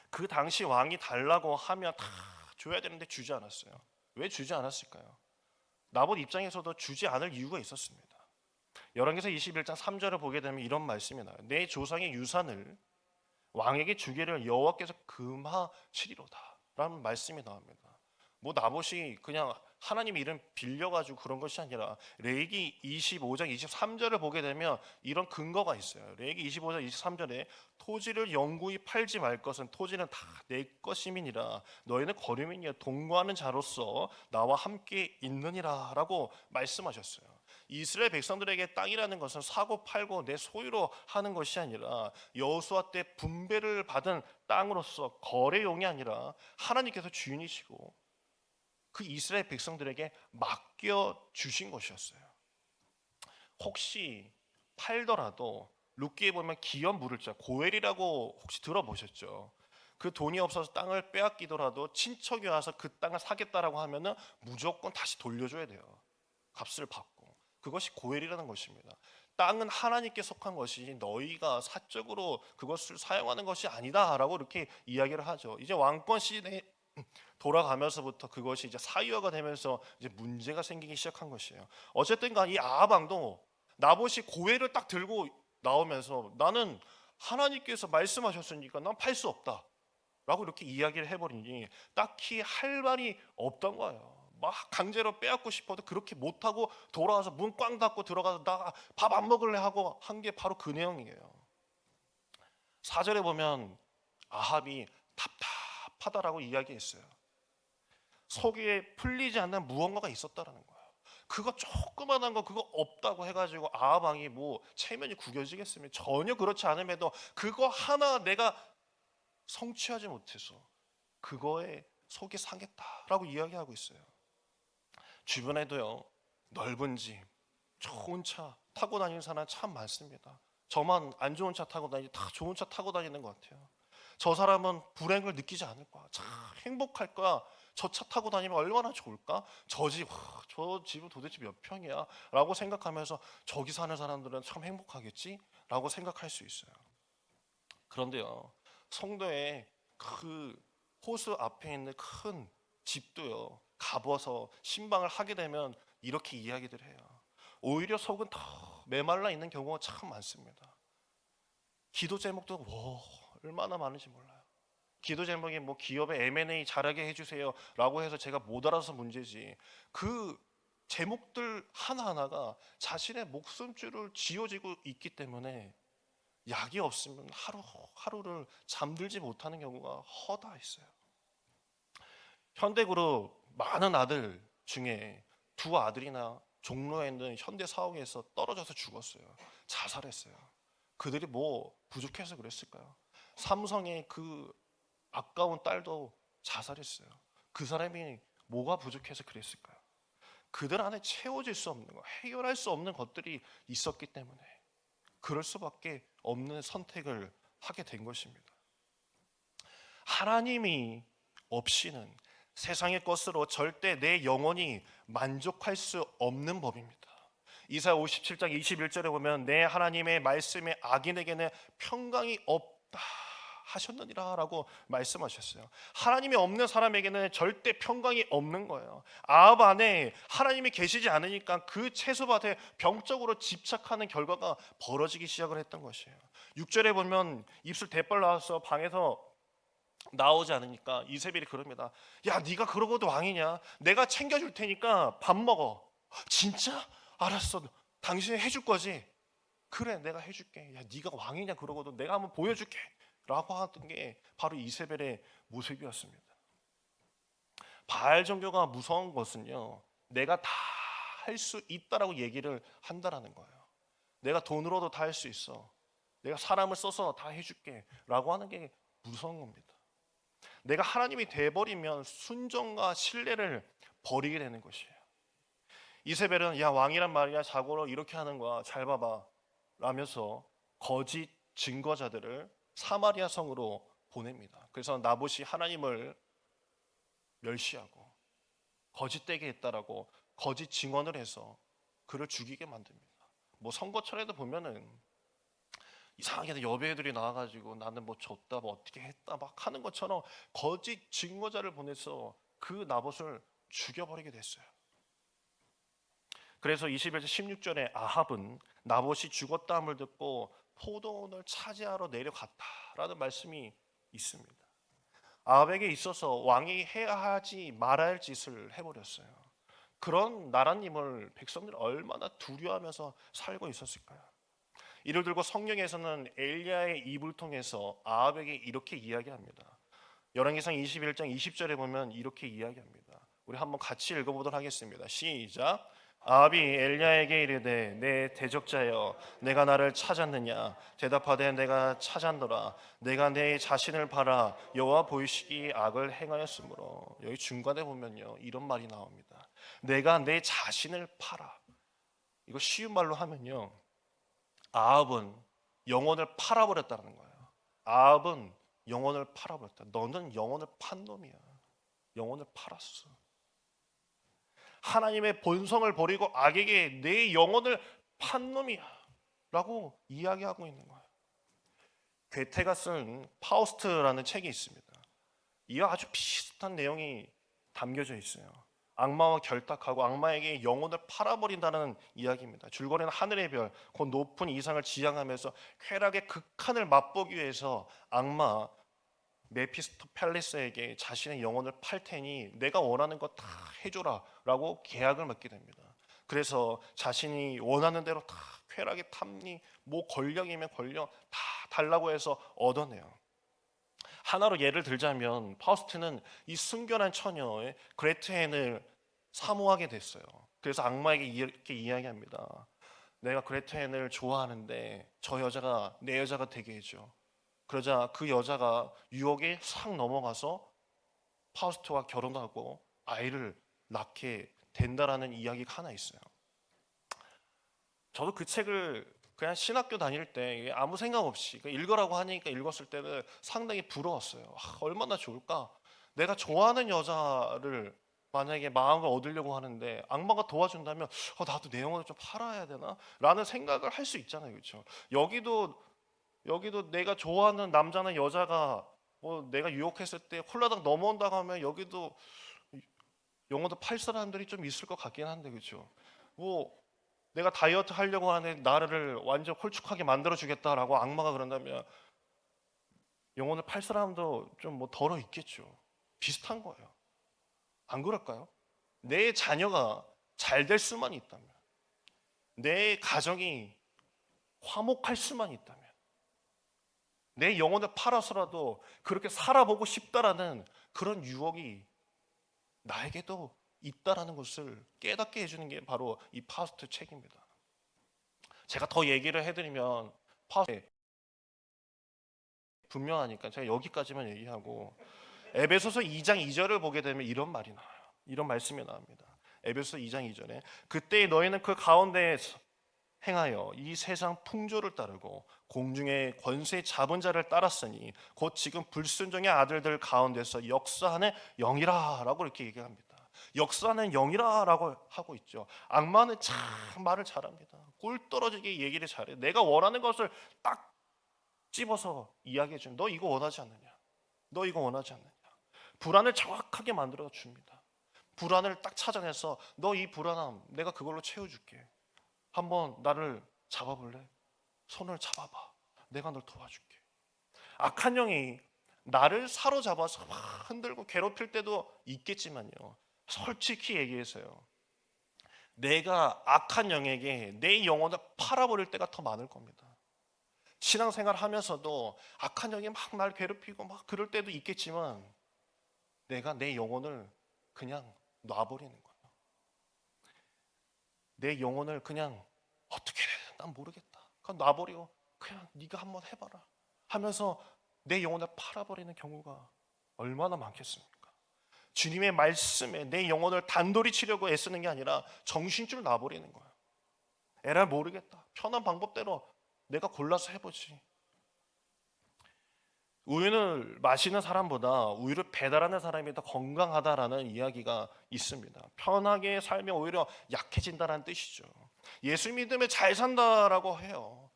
그 당시 왕이 달라고 하면 다 줘야 되는데 주지 않았어요. 왜 주지 않았을까요? 나봇 입장에서도 주지 않을 이유가 있었습니다. 열왕기상 21장 3절을 보게 되면 이런 말씀이 나와요. 내 조상의 유산을 왕에게 주기를 여호와께서 금하시리로다 라는 말씀이 나옵니다. 뭐 나봇이 그냥 하나님의 이름 빌려가지고 그런 것이 아니라 레위기 25장 23절을 보게 되면 이런 근거가 있어요. 레위기 25장 23절에 토지를 영구히 팔지 말 것은 토지는 다 내 것임이니라 너희는 거류민이여 동거하는 자로서 나와 함께 있느니라 라고 말씀하셨어요. 이스라엘 백성들에게 땅이라는 것은 사고 팔고 내 소유로 하는 것이 아니라 여호수아 때 분배를 받은 땅으로서 거래용이 아니라 하나님께서 주인이시고 그 이스라엘 백성들에게 맡겨 주신 것이었어요. 혹시 팔더라도 룻기에 보면 기업 물을 자 고엘이라고 혹시 들어보셨죠? 그 돈이 없어서 땅을 빼앗기더라도 친척이 와서 그 땅을 사겠다라고 하면은 무조건 다시 돌려줘야 돼요. 값을 받고. 그것이 고엘이라는 것입니다. 땅은 하나님께 속한 것이지 너희가 사적으로 그것을 사용하는 것이 아니다라고 이렇게 이야기를 하죠. 이제 왕권 시대에 돌아가면서부터 그것이 이제 사유화가 되면서 이제 문제가 생기기 시작한 것이에요. 어쨌든간 이 아합 왕도 나봇이 고엘을 딱 들고 나오면서 나는 하나님께서 말씀하셨으니까 난 팔 수 없다 라고 이렇게 이야기를 해버리니 딱히 할 말이 없던 거예요. 막 강제로 빼앗고 싶어도 그렇게 못하고 돌아와서 문 꽝 닫고 들어가서 나 밥 안 먹을래 하고 한 게 바로 그 내용이에요. 4절에 보면 아합이 답답하다라고 이야기했어요. 속에 풀리지 않는 무언가가 있었다라는 거예요. 그거 조그만한 거 그거 없다고 해가지고 아합 왕이 뭐 체면이 구겨지겠으면 전혀 그렇지 않음에도 그거 하나 내가 성취하지 못해서 그거에 속이 상했다라고 이야기하고 있어요. 주변에도요 넓은 집, 좋은 차 타고 다니는 사람 참 많습니다. 저만 안 좋은 차 타고 다니지 다 좋은 차 타고 다니는 것 같아요. 저 사람은 불행을 느끼지 않을 거야. 참 행복할 거야. 저 차 타고 다니면 얼마나 좋을까? 저 집은 도대체 몇 평이야? 라고 생각하면서 저기 사는 사람들은 참 행복하겠지? 라고 생각할 수 있어요. 그런데요 성도의 그 호수 앞에 있는 큰 집도요 가봐서 신방을 하게 되면 이렇게 이야기들 해요. 오히려 속은 더 메말라 있는 경우가 참 많습니다. 기도 제목도 얼마나 많은지 몰라요. 기도 제목이 뭐 기업에 M&A 잘하게 해주세요 라고 해서 제가 못 알아서 문제지 그 제목들 하나하나가 자신의 목숨줄을 쥐어지고 있기 때문에 약이 없으면 하루를 잠들지 못하는 경우가 허다 있어요. 현대그룹 많은 아들 중에 두 아들이나 종로에 있는 현대사옥에서 떨어져서 죽었어요. 자살했어요. 그들이 뭐 부족해서 그랬을까요? 삼성의 그 아까운 딸도 자살했어요. 그 사람이 뭐가 부족해서 그랬을까요? 그들 안에 채워질 수 없는 것, 해결할 수 없는 것들이 있었기 때문에 그럴 수밖에 없는 선택을 하게 된 것입니다. 하나님이 없이는 세상의 것으로 절대 내 영혼이 만족할 수 없는 법입니다. 이사야 57장 21절에 보면 내 하나님의 말씀에 악인에게는 평강이 없다 하셨느니라라고 말씀하셨어요. 하나님이 없는 사람에게는 절대 평강이 없는 거예요. 아합 안에 하나님이 계시지 않으니까 그 채소밭에 병적으로 집착하는 결과가 벌어지기 시작을 했던 것이에요. 6절에 보면 입술 대빨 나와서 방에서 나오지 않으니까 이세벨이 그럽니다. 야, 네가 그러고도 왕이냐? 내가 챙겨줄 테니까 밥 먹어. 진짜? 알았어. 당신이 해줄 거지? 그래, 내가 해줄게. 야, 네가 왕이냐? 그러고도 내가 한번 보여줄게 라고 하던 게 바로 이세벨의 모습이었습니다. 바알 종교가 무서운 것은요, 내가 다 할 수 있다라고 얘기를 한다라는 거예요. 내가 돈으로도 다 할 수 있어. 내가 사람을 써서 다 해줄게 라고 하는 게 무서운 겁니다. 내가 하나님이 돼버리면 순종과 신뢰를 버리게 되는 것이에요. 이세벨은 야, 왕이란 말이야, 자고로 이렇게 하는 거야, 잘 봐봐 라면서 거짓 증거자들을 사마리아 성으로 보냅니다. 그래서 나봇이 하나님을 멸시하고 거짓되게 했다라고 거짓 증언을 해서 그를 죽이게 만듭니다. 뭐 선거철에도 보면은 이상하게 여배우들이 나와가지고 나는 뭐 줬다, 뭐 어떻게 했다 막 하는 것처럼 거짓 증거자를 보내서 그 나봇을 죽여버리게 됐어요. 그래서 21절 16절에 아합은 나봇이 죽었다함을 듣고 포도원을 차지하러 내려갔다라는 말씀이 있습니다. 아합에게 있어서 왕이 해야 하지 말아야 할 짓을 해버렸어요. 그런 나라님을 백성들이 얼마나 두려워하면서 살고 있었을까요? 이를 들고 성경에서는 엘리야의 입을 통해서 아합에게 이렇게 이야기합니다. 열왕기상 21장 20절에 보면 이렇게 이야기합니다. 우리 한번 같이 읽어보도록 하겠습니다. 시작. 아합이 엘리야에게 이르되 내 대적자여 내가 나를 찾았느냐? 대답하되 내가 찾았노라. 내가 내 자신을 팔아 여호와 보이시기 악을 행하였으므로. 여기 중간에 보면요, 이런 말이 나옵니다. 내가 내 자신을 팔아. 이거 쉬운 말로 하면요, 아합은 영혼을 팔아버렸다는 거예요. 아합은 영혼을 팔아버렸다. 너는 영혼을 판 놈이야. 영혼을 팔았어. 하나님의 본성을 버리고 악에게 내 영혼을 판 놈이야 라고 이야기하고 있는 거예요. 괴테가 쓴 파우스트라는 책이 있습니다. 이와 아주 비슷한 내용이 담겨져 있어요. 악마와 결탁하고 악마에게 영혼을 팔아버린다는 이야기입니다. 줄거리는 하늘의 별, 곧 높은 이상을 지향하면서 쾌락의 극한을 맛보기 위해서 악마 메피스토펠레스에게 자신의 영혼을 팔 테니 내가 원하는 거 다 해줘라 라고 계약을 맺게 됩니다. 그래서 자신이 원하는 대로 다 쾌락의 탐니, 뭐 권력이면 권력 다 달라고 해서 얻어내요. 하나로 예를 들자면 파우스트는 이 순결한 처녀의 그레테헨을 사모하게 됐어요. 그래서 악마에게 이렇게 이야기합니다. 내가 그레테헨을 좋아하는데 저 여자가 내 여자가 되게 해줘. 그러자 그 여자가 유혹에 싹 넘어가서 파우스트와 결혼하고 아이를 낳게 된다라는 이야기가 하나 있어요. 저도 그 책을 그냥 신학교 다닐 때 아무 생각 없이 읽으라고 하니까 읽었을 때는 상당히 부러웠어요. 얼마나 좋을까? 내가 좋아하는 여자를 만약에 마음을 얻으려고 하는데 악마가 도와준다면 나도 내 영혼을 좀 팔아야 되나? 라는 생각을 할 수 있잖아요. 그렇죠? 여기도 내가 좋아하는 남자나 여자가 뭐 내가 유혹했을 때 홀라당 넘어온다고 하면 여기도 영혼도 팔 사람들이 좀 있을 것 같긴 한데, 그렇죠? 뭐 내가 다이어트 하려고 하는데 나를 완전 홀쭉하게 만들어 주겠다라고 악마가 그런다면 영혼을 팔 사람도 좀 뭐 덜어 있겠죠. 비슷한 거예요. 안 그럴까요? 내 자녀가 잘 될 수만 있다면, 내 가정이 화목할 수만 있다면, 내 영혼을 팔아서라도 그렇게 살아보고 싶다라는 그런 유혹이 나에게도 있다라는 것을 깨닫게 해주는 게 바로 이 파우스트 책입니다. 제가 더 얘기를 해드리면 파우스트 분명하니까 제가 여기까지만 얘기하고, 에베소서 2장 2절을 보게 되면 이런 말이 나와요. 이런 말씀이 나옵니다. 에베소서 2장 2절에 그때 너희는 그 가운데에서 행하여 이 세상 풍조를 따르고 공중의 권세 잡은 자를 따랐으니 곧 지금 불순종의 아들들 가운데서 역사하는 영이라 라고 이렇게 얘기합니다. 역사하는 영이라 라고 하고 있죠. 악마는 참 말을 잘합니다. 꿀 떨어지게 얘기를 잘해요. 내가 원하는 것을 딱 집어서 이야기해 줍니다. 너 이거 원하지 않느냐? 너 이거 원하지 않느냐? 불안을 정확하게 만들어 줍니다. 불안을 딱 찾아내서 너 이 불안함 내가 그걸로 채워줄게. 한번 나를 잡아볼래? 손을 잡아봐. 내가 널 도와줄게. 악한 영이 나를 사로잡아서 막 흔들고 괴롭힐 때도 있겠지만요, 솔직히 얘기해서요, 내가 악한 영에게 내 영혼을 팔아버릴 때가 더 많을 겁니다. 신앙생활 하면서도 악한 영이 막 날 괴롭히고 막 그럴 때도 있겠지만 내가 내 영혼을 그냥 놔버리는 거예요. 내 영혼을 그냥 어떻게 해야 돼? 난 모르겠다. 그냥 놔버리고 그냥 네가 한번 해봐라 하면서 내 영혼을 팔아버리는 경우가 얼마나 많겠습니까? 주님의 말씀에 내 영혼을 단돌이 치려고 애쓰는 게 아니라 정신줄 놔버리는 거예요. 에라 모르겠다. 편한 방법대로 내가 골라서 해보지. 우유를 마시는 사람보다 우유를 배달하는 사람이 더 건강하다라는 이야기가 있습니다. 편하게 살면 오히려 약해진다는 뜻이죠. 예수 믿으면 잘 산다라고 해요.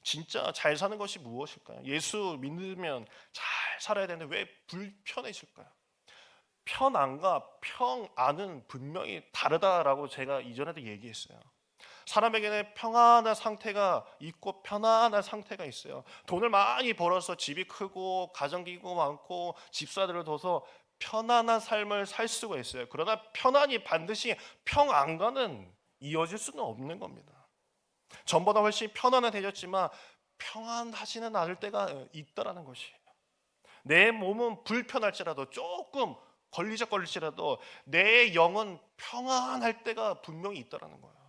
진짜 잘 사는 것이 무엇일까요? 예수 믿으면 잘 살아야 되는데 왜 불편해질까요? 편안과 평안은 분명히 다르다라고 제가 이전에도 얘기했어요. 사람에게는 평안한 상태가 있고 편안한 상태가 있어요. 돈을 많이 벌어서 집이 크고 가정기구 많고 집사들을 둬서 편안한 삶을 살 수가 있어요. 그러나 편안이 반드시 평안과는 이어질 수는 없는 겁니다. 전보다 훨씬 편안해졌지만 평안하지는 않을 때가 있다라는 것이에요. 내 몸은 불편할지라도 조금 걸리적거릴지라도 내 영은 평안할 때가 분명히 있다라는 거예요.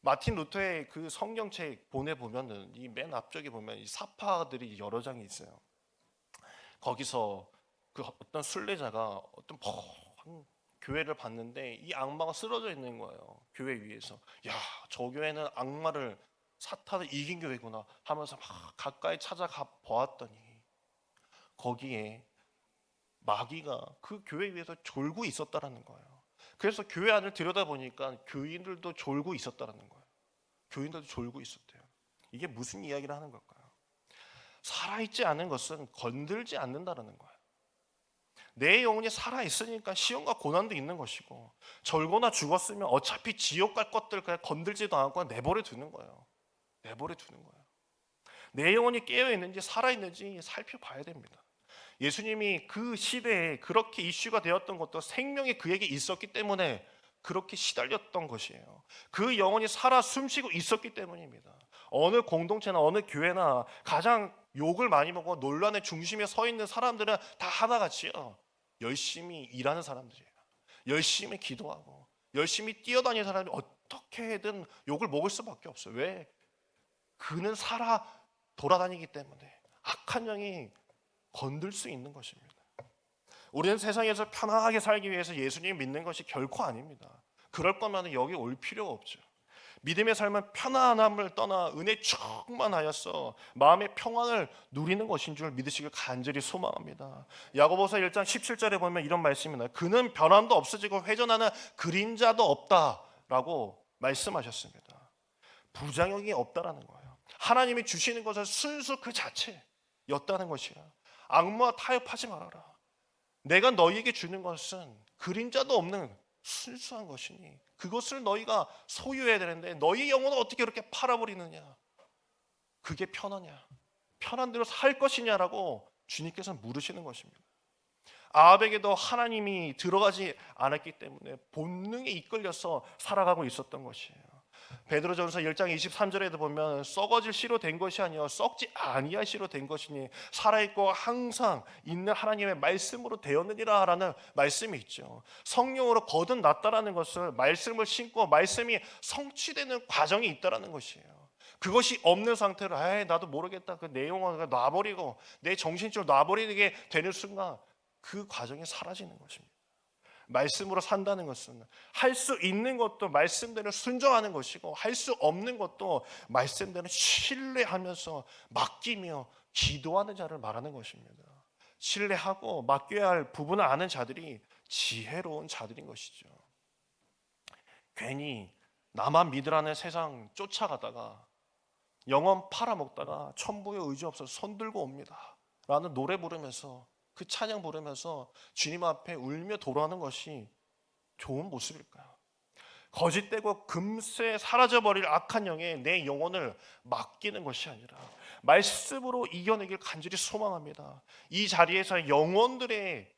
마틴 루터의 그 성경책 보내보면은 이 맨 앞쪽에 보면 이 사파들이 여러 장이 있어요. 거기서 그 어떤 순례자가 어떤 한 교회를 봤는데 이 악마가 쓰러져 있는 거예요. 교회 위에서. 야, 저 교회는 악마를 사탄을 이긴 교회구나 하면서 막 가까이 찾아가 보았더니 거기에 마귀가 그 교회 위에서 졸고 있었다라는 거예요. 그래서 교회 안을 들여다보니까 교인들도 졸고 있었다라는 거예요. 교인들도 졸고 있었대요. 이게 무슨 이야기를 하는 걸까요? 살아있지 않은 것은 건들지 않는다라는 거예요. 내 영혼이 살아있으니까 시험과 고난도 있는 것이고 절거나 죽었으면 어차피 지옥 갈 것들 그냥 건들지도 않고 내버려 두는 거예요. 내버려 두는 거예요. 내 영혼이 깨어있는지 살아있는지 살펴봐야 됩니다. 예수님이 그 시대에 그렇게 이슈가 되었던 것도 생명이 그에게 있었기 때문에 그렇게 시달렸던 것이에요. 그 영혼이 살아 숨쉬고 있었기 때문입니다. 어느 공동체나 어느 교회나 가장 욕을 많이 먹고 논란의 중심에 서 있는 사람들은 다 하나같이요, 열심히 일하는 사람들이에요. 열심히 기도하고 열심히 뛰어다니는 사람이 어떻게든 욕을 먹을 수밖에 없어요. 왜? 그는 살아 돌아다니기 때문에 악한 영이 건들 수 있는 것입니다. 우리는 세상에서 편안하게 살기 위해서 예수님 믿는 것이 결코 아닙니다. 그럴 거면 여기 올 필요가 없죠. 믿음의 삶은 편안함을 떠나 은혜 충만하여서 마음의 평안을 누리는 것인 줄 믿으시길 간절히 소망합니다. 야고보서 1장 17절에 보면 이런 말씀이 나요. 그는 변함도 없어지고 회전하는 그림자도 없다라고 말씀하셨습니다. 부작용이 없다라는 거예요. 하나님이 주시는 것은 순수 그 자체였다는 것이야. 악마와 타협하지 말아라. 내가 너희에게 주는 것은 그림자도 없는 순수한 것이니 그것을 너희가 소유해야 되는데 너희 영혼을 어떻게 그렇게 팔아버리느냐? 그게 편하냐? 편한 대로 살 것이냐라고 주님께서 물으시는 것입니다. 아합에게도 하나님이 들어가지 않았기 때문에 본능에 이끌려서 살아가고 있었던 것이에요. 베드로전서 1장 23절에도 보면 썩어질 씨로 된 것이 아니요 썩지 아니할 씨로 된 것이니 살아있고 항상 있는 하나님의 말씀으로 되었느니라 라는 말씀이 있죠. 성령으로 거듭났다라는 것을 말씀을 신고 말씀이 성취되는 과정이 있다라는 것이에요. 그것이 없는 상태로 나도 모르겠다 그 내용을 놔버리고 내 정신줄 놔버리게 되는 순간 그 과정이 사라지는 것입니다. 말씀으로 산다는 것은 할 수 있는 것도 말씀대로 순종하는 것이고 할 수 없는 것도 말씀대로 신뢰하면서 맡기며 기도하는 자를 말하는 것입니다. 신뢰하고 맡겨야 할 부분을 아는 자들이 지혜로운 자들인 것이죠. 괜히 나만 믿으라는 세상 쫓아가다가 영혼 팔아먹다가 천부의 의지 없어서 손 들고 옵니다 라는 노래 부르면서, 그 찬양 부르면서 주님 앞에 울며 돌아오는 것이 좋은 모습일까요? 거짓되고 금세 사라져버릴 악한 영에 내 영혼을 맡기는 것이 아니라 말씀으로 이겨내길 간절히 소망합니다. 이 자리에서 영혼들의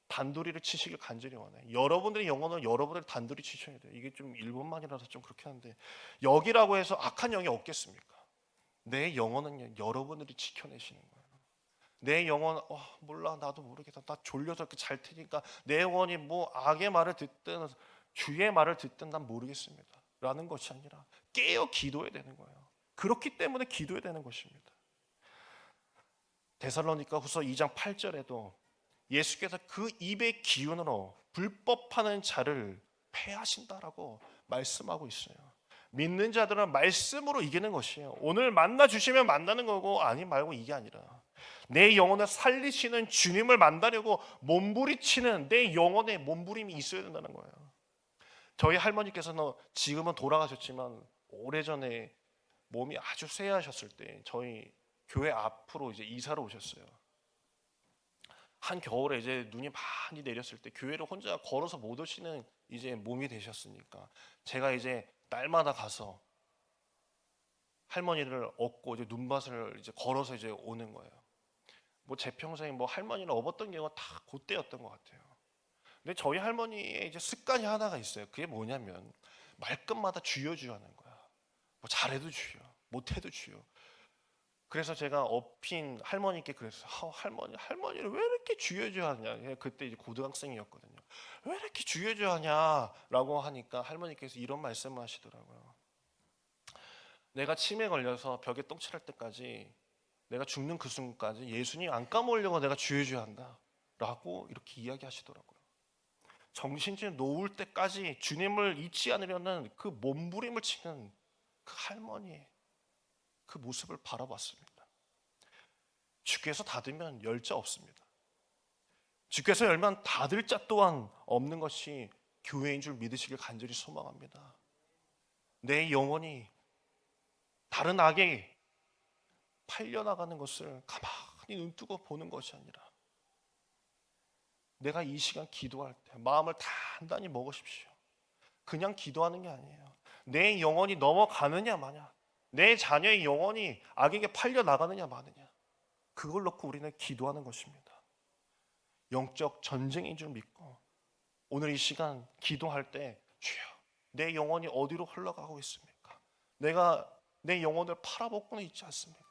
단도리를 치시길 간절히 원해요. 여러분들의 영혼은 여러분들 단도리 치셔야 돼요. 이게 좀 일본만이라서 좀 그렇게 하는데, 여기라고 해서 악한 영이 없겠습니까? 내 영혼은 여러분들이 지켜내시는 거예요. 내 영혼, 몰라, 나도 모르겠다, 나 졸려서 이렇게 잘 테니까 내 영혼이 뭐 악의 말을 듣든 주의 말을 듣든 난 모르겠습니다 라는 것이 아니라 깨어 기도해야 되는 거예요. 그렇기 때문에 기도해야 되는 것입니다. 데살로니가 후서 2장 8절에도 예수께서 그 입의 기운으로 불법하는 자를 패하신다라고 말씀하고 있어요. 믿는 자들은 말씀으로 이기는 것이에요. 오늘 만나 주시면 만나는 거고, 아니 말고 이게 아니라 내 영혼을 살리시는 주님을 만나려고 몸부림치는 내 영혼의 몸부림이 있어야 된다는 거예요. 저희 할머니께서는 지금은 돌아가셨지만 오래전에 몸이 아주 쇠하셨을 때 저희 교회 앞으로 이제 이사를 오셨어요. 한 겨울에 이제 눈이 많이 내렸을 때 교회를 혼자 걸어서 못 오시는 이제 몸이 되셨으니까 제가 이제 날마다 가서 할머니를 업고 이제 눈밭을 이제 걸어서 이제 오는 거예요. 뭐 제 평생에 뭐 할머니를 업었던 경우가 다 그때였던 것 같아요. 근데 저희 할머니의 이제 습관이 하나가 있어요. 그게 뭐냐면 말끝마다 주여 주여 하는 거야. 뭐 잘해도 주여, 못해도 주여. 그래서 제가 업힌 할머니께 그랬어요. 할머니를 왜 이렇게 주여 주여 하냐. 그때 이제 고등학생이었거든요. 왜 이렇게 주여 주여 하냐라고 하니까 할머니께서 이런 말씀을 하시더라고요. 내가 치매에 걸려서 벽에 똥칠할 때까지, 내가 죽는 그 순간까지 예수님 안 까먹으려고 내가 주여 주여 한다 라고 이렇게 이야기하시더라고요. 정신줄 놓을 때까지 주님을 잊지 않으려는 그 몸부림을 치는 그 할머니의 그 모습을 바라봤습니다. 주께서 닫으면 열 자 없습니다. 주께서 열면 닫을 자 또한 없는 것이 교회인 줄 믿으시길 간절히 소망합니다. 내 영혼이 다른 악에 팔려나가는 것을 가만히 눈뜨고 보는 것이 아니라, 내가 이 시간 기도할 때 마음을 단단히 먹으십시오. 그냥 기도하는 게 아니에요. 내 영혼이 넘어가느냐 마냐, 내 자녀의 영혼이 악에게 팔려나가느냐 마느냐, 그걸 놓고 우리는 기도하는 것입니다. 영적 전쟁인 줄 믿고 오늘 이 시간 기도할 때, 주여 내 영혼이 어디로 흘러가고 있습니까? 내가 내 영혼을 팔아먹고는 있지 않습니까?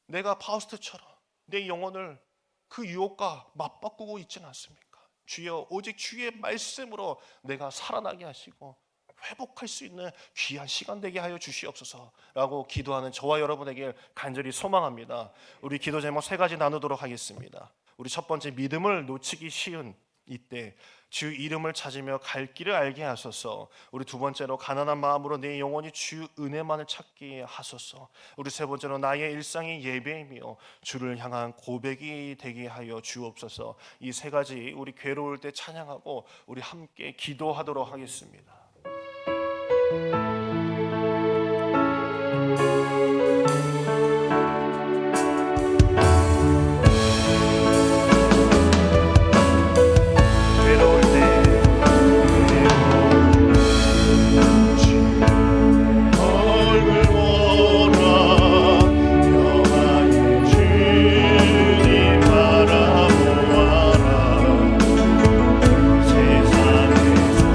내가 파우스트처럼 내 영혼을 그 유혹과 맞바꾸고 있지는 않습니까? 주여, 오직 주의 말씀으로 내가 살아나게 하시고 회복할 수 있는 귀한 시간 되게 하여 주시옵소서라고 기도하는 저와 여러분에게 간절히 소망합니다. 우리 기도 제목 세 가지 나누도록 하겠습니다. 우리 첫 번째, 믿음을 놓치기 쉬운 이때 주 이름을 찾으며 갈 길을 알게 하소서. 우리 두 번째로, 가난한 마음으로 내 영혼이 주 은혜만을 찾게 하소서. 우리 세 번째로, 나의 일상이 예배이며 주를 향한 고백이 되게 하여 주옵소서. 이 세 가지 우리 괴로울 때 찬양하고 우리 함께 기도하도록 하겠습니다. 세상에서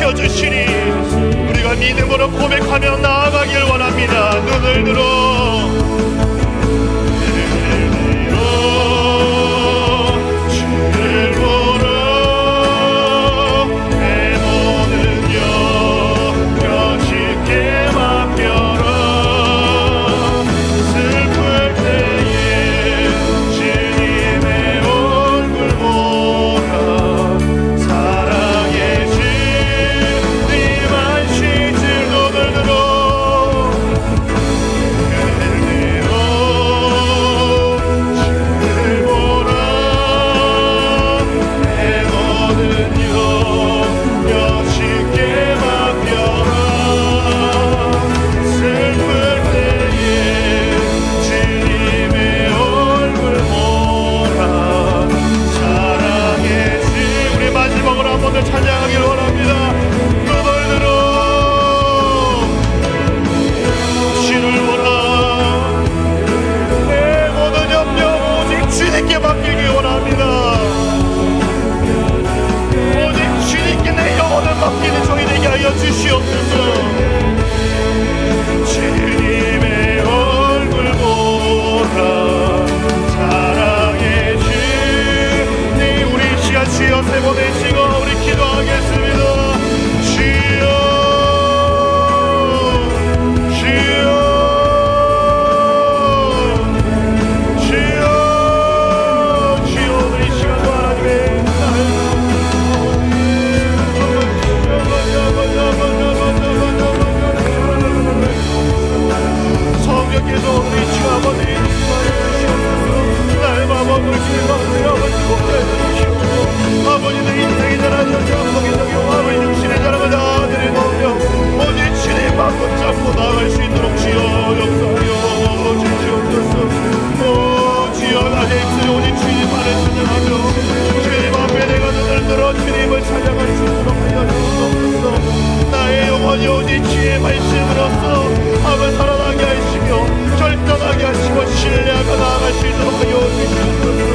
지켜주시니 우리가 믿음으로 고백하며 나아가길 원합니다. 눈을 들어 주를 보러 내 모든 영역 쉽게 맡겨라. 슬플 때에 주님의 얼굴 보라. 사랑의 주님 안식질 눈을 들어 주를 보라. 내 모든 영역 쉽게 맡겨라. 슬플 때에 주님의 얼굴 보라. 사랑의 주 우리 마지막으로 한 번 더 찬양하길 원합니다. 눈을 들어 주를 보라. 내 모든 염려 오직 주님께 맡기길 원합니다. 오직 주님께 내 영혼을 맡기는 종이 되게 하여 주시옵소서. 주님의 얼굴 보라. 사랑의 주님 우리 시간 주여 세 번 외치고 우리 기도하겠습니다. 주여 주여 주여 주여 우리 시간도 하나님의 성령께서 우리 주 아버지 나의 마음을 주님의 아버지 복되어 주시옵소서. 아버지 내 인생이 자라는 정성이적이고 아버지 육신의 자랑을 아들이 넣으며 오직 주님 마음 붙잡고 나아갈 수 있도록 주여 역사하여 주시옵소서. 오 주여 나의 입술이 오직 주님만을 찬양하며 주님 앞에 내가 눈을 들어 주님을 찬양할 수 있도록 하여 주시옵소서. 나의 영혼이 오직 주의 말씀으로써 앞을 살아나게 하시며 결단하게 하시고 신뢰하고 나아갈 수 있도록 하여 주시옵소서.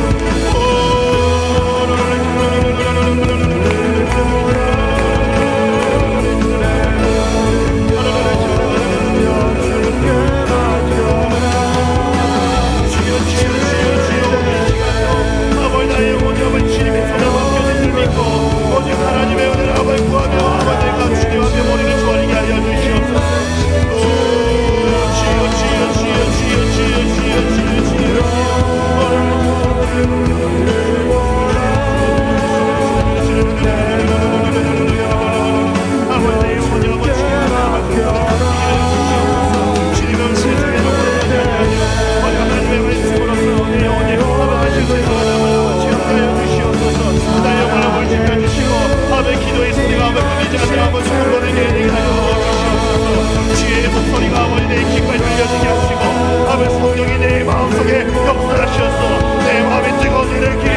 아버지 나의 영혼을 주님의 손에 맡겨주실 믿고 오직 하나님의 은혜를 아버지 구하며 아버지가 주님 앞에 머리를 조아리게 하여 주시옵소서. 주여 주여 주여 주여 주여 주여 주여 성령이 내 마음속에 역사하셔서 내 마음이 뜨거워지는 길에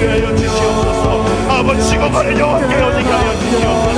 하여 주시옵소서. 아버지 지고 가는 영혼 깨어지게 하여 주시옵소서.